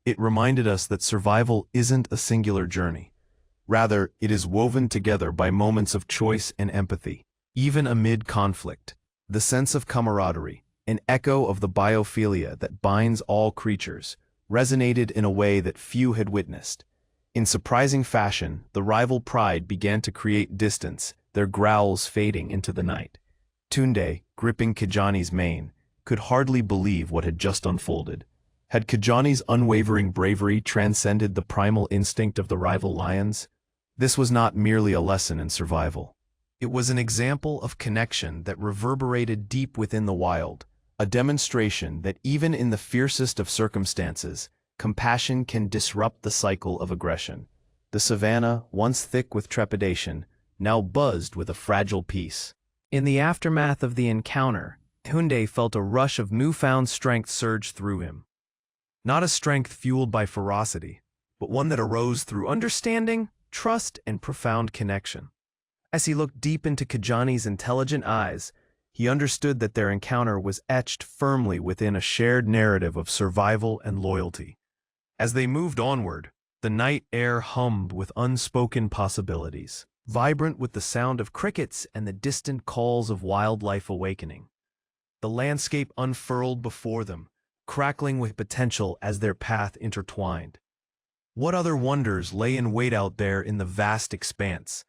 S1: It reminded us that survival isn't a singular journey. Rather, it is woven together by moments of choice and empathy. Even amid conflict, the sense of camaraderie, an echo of the biophilia that binds all creatures, resonated in a way that few had witnessed. In surprising fashion, the rival pride began to create distance, their growls fading into the night. Tunde, gripping Kijani's mane, could hardly believe what had just unfolded. Had Kijani's unwavering bravery transcended the primal instinct of the rival lions? This was not merely a lesson in survival. It was an example of connection that reverberated deep within the wild, a demonstration that even in the fiercest of circumstances, compassion can disrupt the cycle of aggression. The savannah, once thick with trepidation, now buzzed with a fragile peace. In the aftermath of the encounter, Tunde felt a rush of newfound strength surge through him. Not a strength fueled by ferocity, but one that arose through understanding, trust, and profound connection. As he looked deep into Kijani's intelligent eyes, he understood that their encounter was etched firmly within a shared narrative of survival and loyalty. As they moved onward, the night air hummed with unspoken possibilities, vibrant with the sound of crickets and the distant calls of wildlife awakening. The landscape unfurled before them, crackling with potential as their path intertwined. What other wonders lay in wait out there in the vast expanse?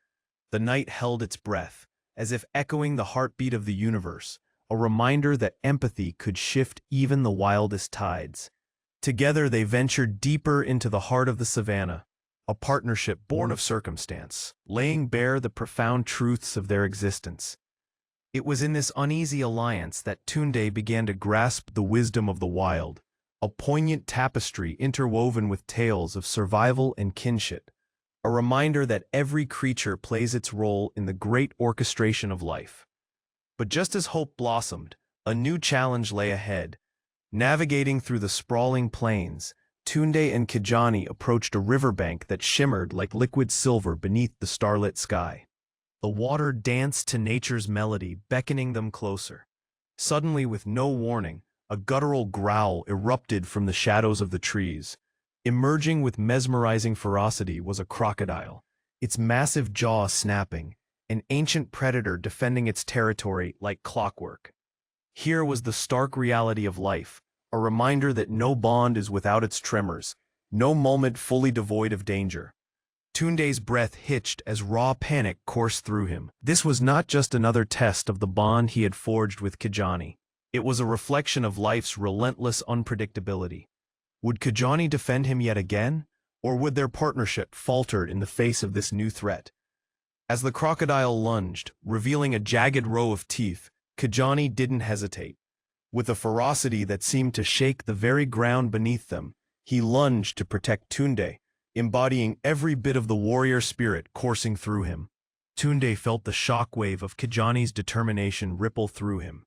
S1: The night held its breath, as if echoing the heartbeat of the universe, a reminder that empathy could shift even the wildest tides. Together they ventured deeper into the heart of the savannah, a partnership born of circumstance, laying bare the profound truths of their existence. It was in this uneasy alliance that Tunde began to grasp the wisdom of the wild, a poignant tapestry interwoven with tales of survival and kinship, a reminder that every creature plays its role in the great orchestration of life. But just as hope blossomed, a new challenge lay ahead. Navigating through the sprawling plains, Tunde and Kijani approached a riverbank that shimmered like liquid silver beneath the starlit sky. The water danced to nature's melody, beckoning them closer. Suddenly, with no warning, a guttural growl erupted from the shadows of the trees. Emerging with mesmerizing ferocity was a crocodile, its massive jaw snapping, an ancient predator defending its territory like clockwork. Here was the stark reality of life, a reminder that no bond is without its tremors, no moment fully devoid of danger. Tunde's breath hitched as raw panic coursed through him. This was not just another test of the bond he had forged with Kijani. It was a reflection of life's relentless unpredictability. Would Kijani defend him yet again, or would their partnership falter in the face of this new threat? As the crocodile lunged, revealing a jagged row of teeth, Kijani didn't hesitate. With a ferocity that seemed to shake the very ground beneath them, he lunged to protect Tunde, embodying every bit of the warrior spirit coursing through him. Tunde felt the shockwave of Kijani's determination ripple through him.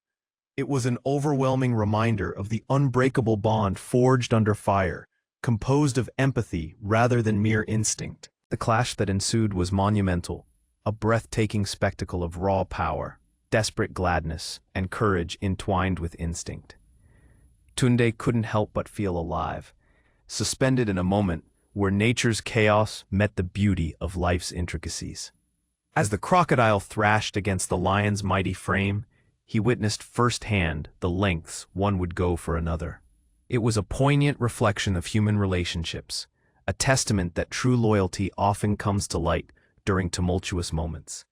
S1: It was an overwhelming reminder of the unbreakable bond forged under fire, composed of empathy rather than mere instinct. The clash that ensued was monumental, a breathtaking spectacle of raw power, desperate gladness, and courage entwined with instinct. Tunde couldn't help but feel alive, suspended in a moment where nature's chaos met the beauty of life's intricacies. As the crocodile thrashed against the lion's mighty frame, he witnessed firsthand the lengths one would go for another. It was a poignant reflection of human relationships, a testament that true loyalty often comes to light during tumultuous moments.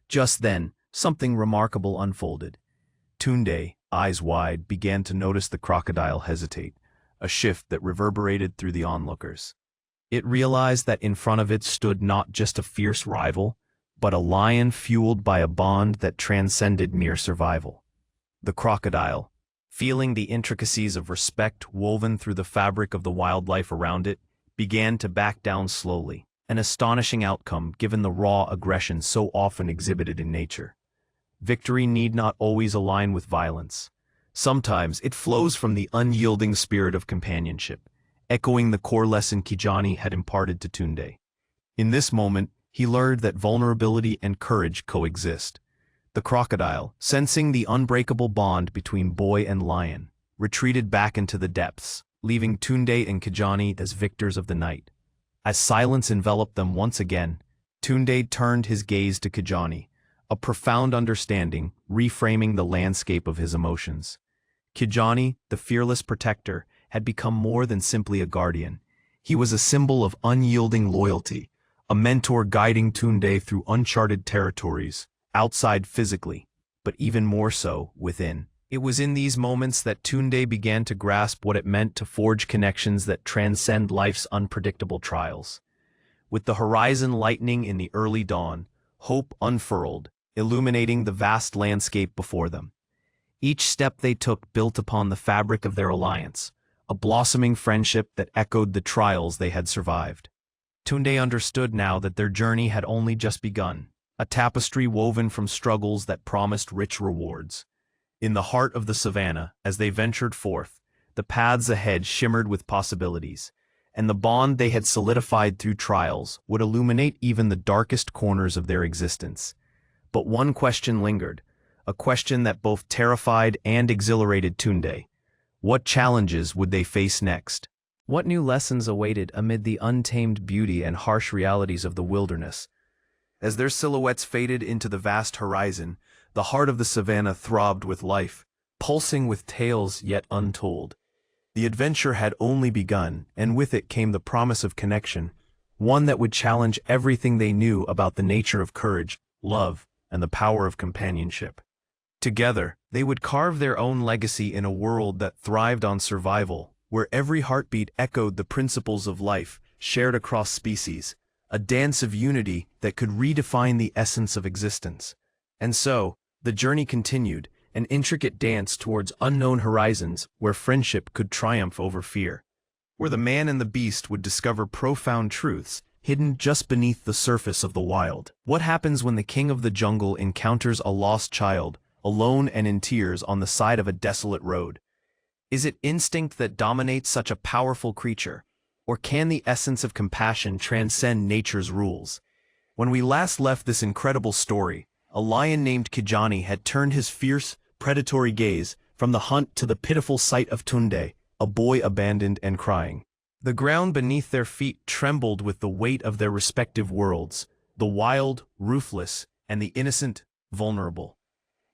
S1: Just then, something remarkable unfolded. Tunde, eyes wide, began to notice the crocodile hesitate, a shift that reverberated through the onlookers. It realized that in front of it stood not just a fierce rival, but a lion fueled by a bond that transcended mere survival. The crocodile, feeling the intricacies of respect woven through the fabric of the wildlife around it, began to back down slowly, an astonishing outcome given the raw aggression so often exhibited in nature. Victory need not always align with violence. Sometimes it flows from the unyielding spirit of companionship, echoing the core lesson Kijani had imparted to Tunde. In this moment, he learned that vulnerability and courage coexist. The crocodile, sensing the unbreakable bond between boy and lion, retreated back into the depths, leaving Tunde and Kijani as victors of the night. As silence enveloped them once again, Tunde turned his gaze to Kijani, a profound understanding reframing the landscape of his emotions. Kijani, the fearless protector, had become more than simply a guardian. He was a symbol of unyielding loyalty, a mentor guiding Tunde through uncharted territories, outside physically, but even more so within. It was in these moments that Tunde began to grasp what it meant to forge connections that transcend life's unpredictable trials. With the horizon lightening in the early dawn, hope unfurled, illuminating the vast landscape before them. Each step they took built upon the fabric of their alliance, a blossoming friendship that echoed the trials they had survived. Tunde understood now that their journey had only just begun, a tapestry woven from struggles that promised rich rewards. In the heart of the savannah, as they ventured forth, the paths ahead shimmered with possibilities, and the bond they had solidified through trials would illuminate even the darkest corners of their existence. But one question lingered, a question that both terrified and exhilarated Tunde. What challenges would they face next? What new lessons awaited amid the untamed beauty and harsh realities of the wilderness? As their silhouettes faded into the vast horizon, the heart of the savannah throbbed with life, pulsing with tales yet untold. The adventure had only begun, and with it came the promise of connection, one that would challenge everything they knew about the nature of courage, love, and the power of companionship. Together, they would carve their own legacy in a world that thrived on survival, where every heartbeat echoed the principles of life, shared across species, a dance of unity that could redefine the essence of existence. And so, the journey continued, an intricate dance towards unknown horizons where friendship could triumph over fear, where the man and the beast would discover profound truths hidden just beneath the surface of the wild. What happens when the king of the jungle encounters a lost child, alone and in tears on the side of a desolate road? Is it instinct that dominates such a powerful creature, or can the essence of compassion transcend nature's rules? When we last left this incredible story, a lion named Kijani had turned his fierce, predatory gaze from the hunt to the pitiful sight of Tunde, a boy abandoned and crying. The ground beneath their feet trembled with the weight of their respective worlds, the wild, ruthless, and the innocent, vulnerable.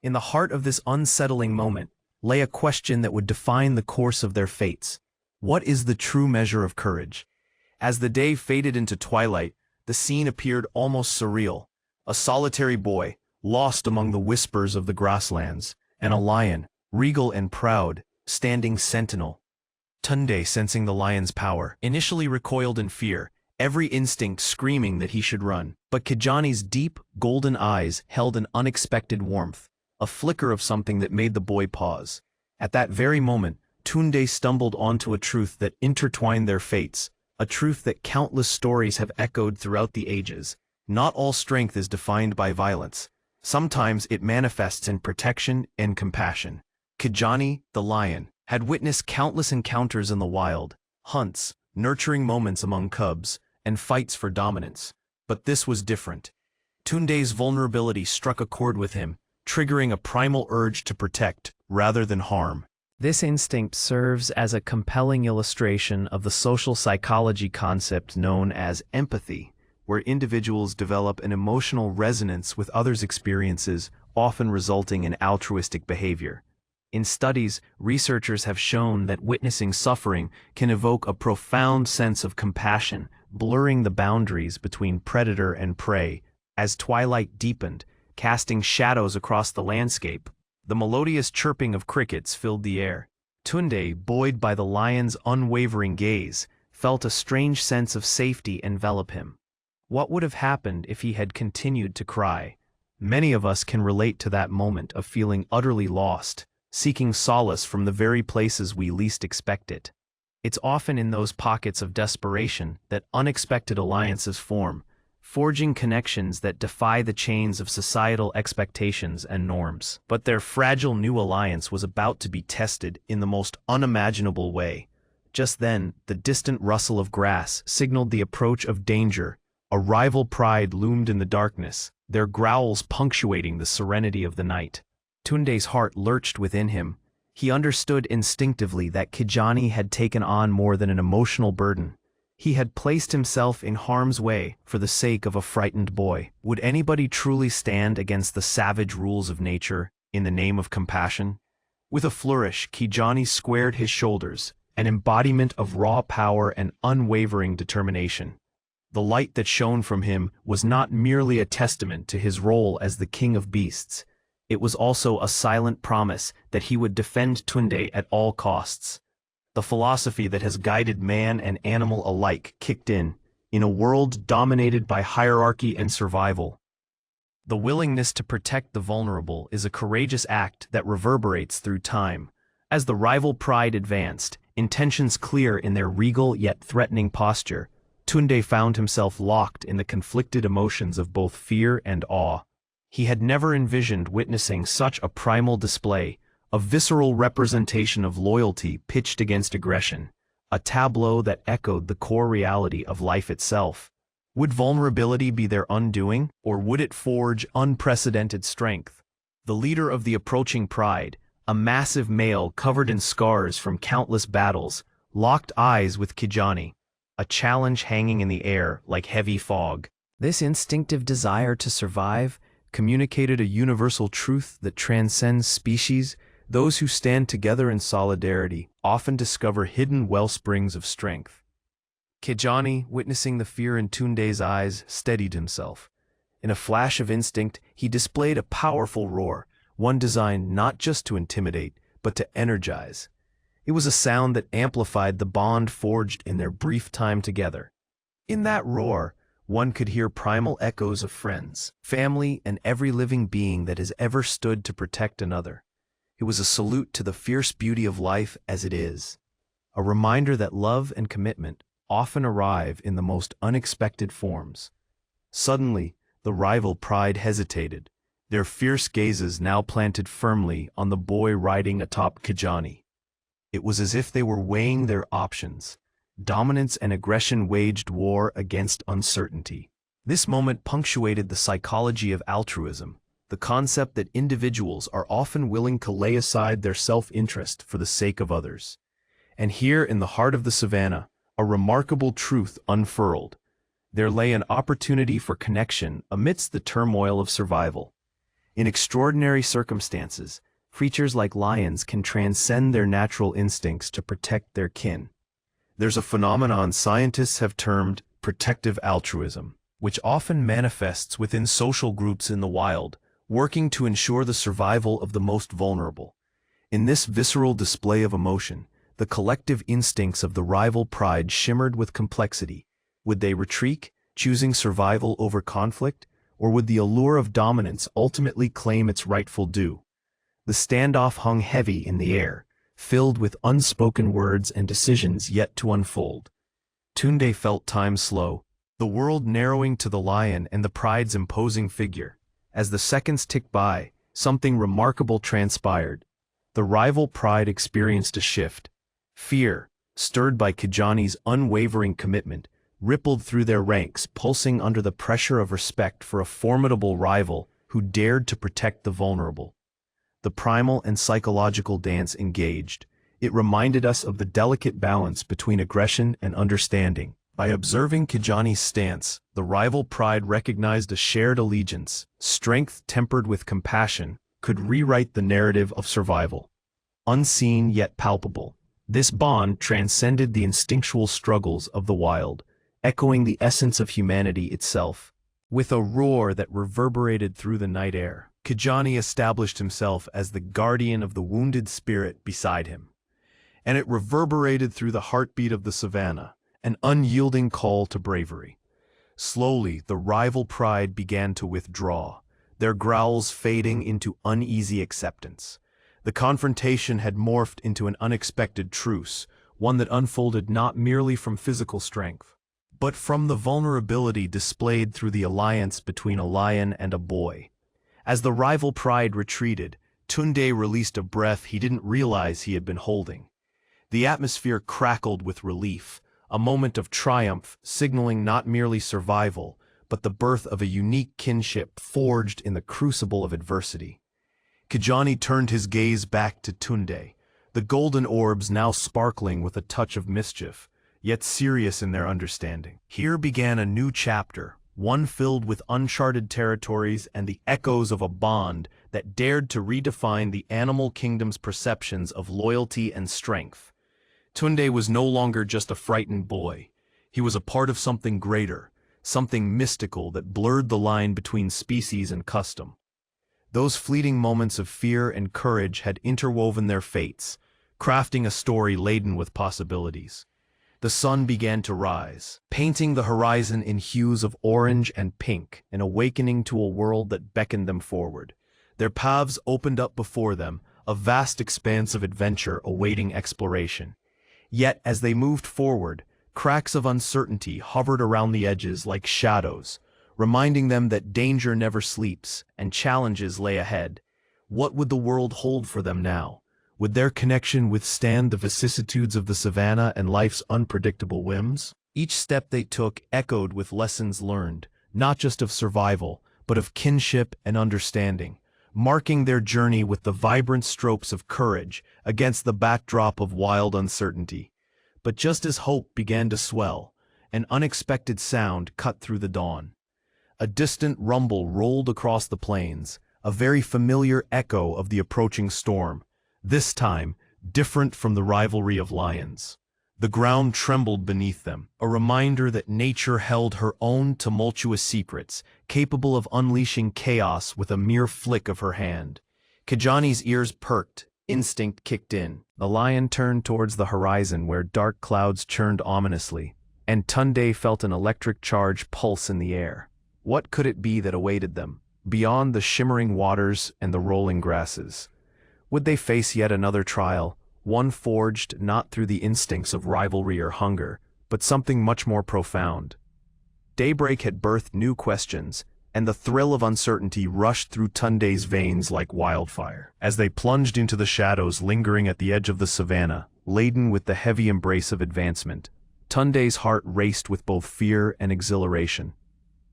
S1: In the heart of this unsettling moment lay a question that would define the course of their fates. What is the true measure of courage? As the day faded into twilight, the scene appeared almost surreal. A solitary boy, lost among the whispers of the grasslands, and a lion, regal and proud, standing sentinel. Tunde, sensing the lion's power, initially recoiled in fear, every instinct screaming that he should run. But Kijani's deep, golden eyes held an unexpected warmth, a flicker of something that made the boy pause. At that very moment, Tunde stumbled onto a truth that intertwined their fates, a truth that countless stories have echoed throughout the ages. Not all strength is defined by violence. Sometimes it manifests in protection and compassion. Kijani, the lion, had witnessed countless encounters in the wild, hunts, nurturing moments among cubs, and fights for dominance. But this was different. Tunde's vulnerability struck a chord with him, triggering a primal urge to protect rather than harm. This instinct serves as a compelling illustration of the social psychology concept known as empathy, where individuals develop an emotional resonance with others' experiences, often resulting in altruistic behavior. In studies, researchers have shown that witnessing suffering can evoke a profound sense of compassion, blurring the boundaries between predator and prey. As twilight deepened, casting shadows across the landscape, the melodious chirping of crickets filled the air. Tunde, buoyed by the lion's unwavering gaze, felt a strange sense of safety envelop him. What would have happened if he had continued to cry? Many of us can relate to that moment of feeling utterly lost, seeking solace from the very places we least expect it. It's often in those pockets of desperation that unexpected alliances form, forging connections that defy the chains of societal expectations and norms. But their fragile new alliance was about to be tested in the most unimaginable way. Just then, the distant rustle of grass signaled the approach of danger. A rival pride loomed in the darkness, their growls punctuating the serenity of the night. Tunde's heart lurched within him. He understood instinctively that Kijani had taken on more than an emotional burden. He had placed himself in harm's way for the sake of a frightened boy. Would anybody truly stand against the savage rules of nature in the name of compassion? With a flourish, Kijani squared his shoulders, an embodiment of raw power and unwavering determination. The light that shone from him was not merely a testament to his role as the king of beasts. It was also a silent promise that he would defend Tunde at all costs. The philosophy that has guided man and animal alike kicked in a world dominated by hierarchy and survival. The willingness to protect the vulnerable is a courageous act that reverberates through time. As the rival pride advanced, intentions clear in their regal yet threatening posture, Tunde found himself locked in the conflicted emotions of both fear and awe. He had never envisioned witnessing such a primal display, a visceral representation of loyalty pitched against aggression, a tableau that echoed the core reality of life itself. Would vulnerability be their undoing, or would it forge unprecedented strength? The leader of the approaching pride, a massive male covered in scars from countless battles, locked eyes with Kijani, a challenge hanging in the air like heavy fog. This instinctive desire to survive communicated a universal truth that transcends species. Those who stand together in solidarity often discover hidden wellsprings of strength. Kijani, witnessing the fear in Tunde's eyes, steadied himself. In a flash of instinct, he displayed a powerful roar, one designed not just to intimidate, but to energize. It was a sound that amplified the bond forged in their brief time together. In that roar, one could hear primal echoes of friends, family, and every living being that has ever stood to protect another. It was a salute to the fierce beauty of life as it is, a reminder that love and commitment often arrive in the most unexpected forms. Suddenly, the rival pride hesitated, their fierce gazes now planted firmly on the boy riding atop Kijani. It was as if they were weighing their options. Dominance and aggression waged war against uncertainty. This moment punctuated the psychology of altruism, the concept that individuals are often willing to lay aside their self-interest for the sake of others. And here in the heart of the savannah, a remarkable truth unfurled. There lay an opportunity for connection amidst the turmoil of survival. In extraordinary circumstances, creatures like lions can transcend their natural instincts to protect their kin. There's a phenomenon scientists have termed protective altruism, which often manifests within social groups in the wild, working to ensure the survival of the most vulnerable. In this visceral display of emotion, the collective instincts of the rival pride shimmered with complexity. Would they retreat, choosing survival over conflict, or would the allure of dominance ultimately claim its rightful due? The standoff hung heavy in the air, filled with unspoken words and decisions yet to unfold. Tunde felt time slow, the world narrowing to the lion and the pride's imposing figure. As the seconds ticked by, something remarkable transpired. The rival pride experienced a shift. Fear, stirred by Kijani's unwavering commitment, rippled through their ranks, pulsing under the pressure of respect for a formidable rival who dared to protect the vulnerable. The primal and psychological dance engaged. It reminded us of the delicate balance between aggression and understanding. By observing Kijani's stance, the rival pride recognized a shared allegiance. Strength tempered with compassion could rewrite the narrative of survival. Unseen yet palpable, this bond transcended the instinctual struggles of the wild, echoing the essence of humanity itself. With a roar that reverberated through the night air, Kijani established himself as the guardian of the wounded spirit beside him. And it reverberated through the heartbeat of the savannah, an unyielding call to bravery. Slowly, the rival pride began to withdraw, their growls fading into uneasy acceptance. The confrontation had morphed into an unexpected truce, one that unfolded not merely from physical strength, but from the vulnerability displayed through the alliance between a lion and a boy. As the rival pride retreated, Tunde released a breath he didn't realize he had been holding. The atmosphere crackled with relief, a moment of triumph signaling not merely survival, but the birth of a unique kinship forged in the crucible of adversity. Kijani turned his gaze back to Tunde, the golden orbs now sparkling with a touch of mischief, yet serious in their understanding. Here began a new chapter, one filled with uncharted territories and the echoes of a bond that dared to redefine the animal kingdom's perceptions of loyalty and strength. Tunde was no longer just a frightened boy. He was a part of something greater, something mystical that blurred the line between species and custom. Those fleeting moments of fear and courage had interwoven their fates, crafting a story laden with possibilities. The sun began to rise, painting the horizon in hues of orange and pink, an awakening to a world that beckoned them forward. Their paths opened up before them, a vast expanse of adventure awaiting exploration. Yet, as they moved forward, cracks of uncertainty hovered around the edges like shadows, reminding them that danger never sleeps and challenges lay ahead. What would the world hold for them now, Would their connection withstand the vicissitudes of the savannah and life's unpredictable whims? Each step they took echoed with lessons learned, not just of survival, but of kinship and understanding, marking their journey with the vibrant strokes of courage against the backdrop of wild uncertainty. But just as hope began to swell, an unexpected sound cut through the dawn. A distant rumble rolled across the plains, a very familiar echo of the approaching storm, this time different from the rivalry of lions. The ground trembled beneath them, a reminder that nature held her own tumultuous secrets, capable of unleashing chaos with a mere flick of her hand. Kijani's ears perked, instinct kicked in. The lion turned towards the horizon where dark clouds churned ominously, and Tunde felt an electric charge pulse in the air. What could it be that awaited them, beyond the shimmering waters and the rolling grasses? Would they face yet another trial, one forged not through the instincts of rivalry or hunger, but something much more profound? Daybreak had birthed new questions, and the thrill of uncertainty rushed through Tunde's veins like wildfire. As they plunged into the shadows lingering at the edge of the savannah, laden with the heavy embrace of advancement, Tunde's heart raced with both fear and exhilaration.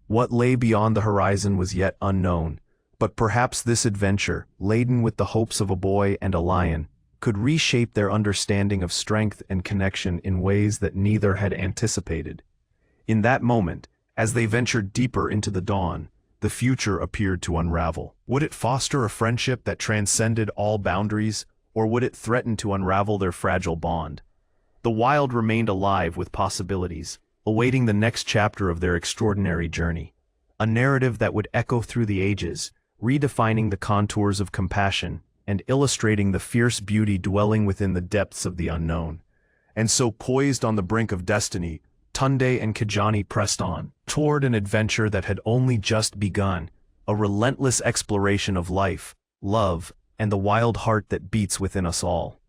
S1: What lay beyond the horizon was yet unknown, but perhaps this adventure, laden with the hopes of a boy and a lion, could reshape their understanding of strength and connection in ways that neither had anticipated. In that moment, as they ventured deeper into the dawn, the future appeared to unravel. Would it foster a friendship that transcended all boundaries, or would it threaten to unravel their fragile bond? The wild remained alive with possibilities, awaiting the next chapter of their extraordinary journey. A narrative that would echo through the ages, redefining the contours of compassion and illustrating the fierce beauty dwelling within the depths of the unknown. And so, poised on the brink of destiny, Tunde and Kijani pressed on, toward an adventure that had only just begun, a relentless exploration of life, love, and the wild heart that beats within us all.